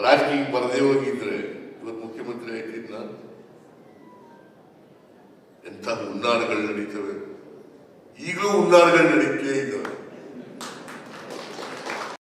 ರಾಜಕೀಯಕ್ಕೆ ಬರದೇ ಹೋಗಿದ್ರೆ ಇವತ್ತು ಮುಖ್ಯಮಂತ್ರಿ ಆಯ್ತಿದ್ನ. ಎಂಥ ಹುನ್ನಾರಗಳು ನಡೀತವೆ, ಈಗಲೂ ಹುನ್ನಾರಗಳು ನಡೀತೇ ಇದ್ದಾವೆ.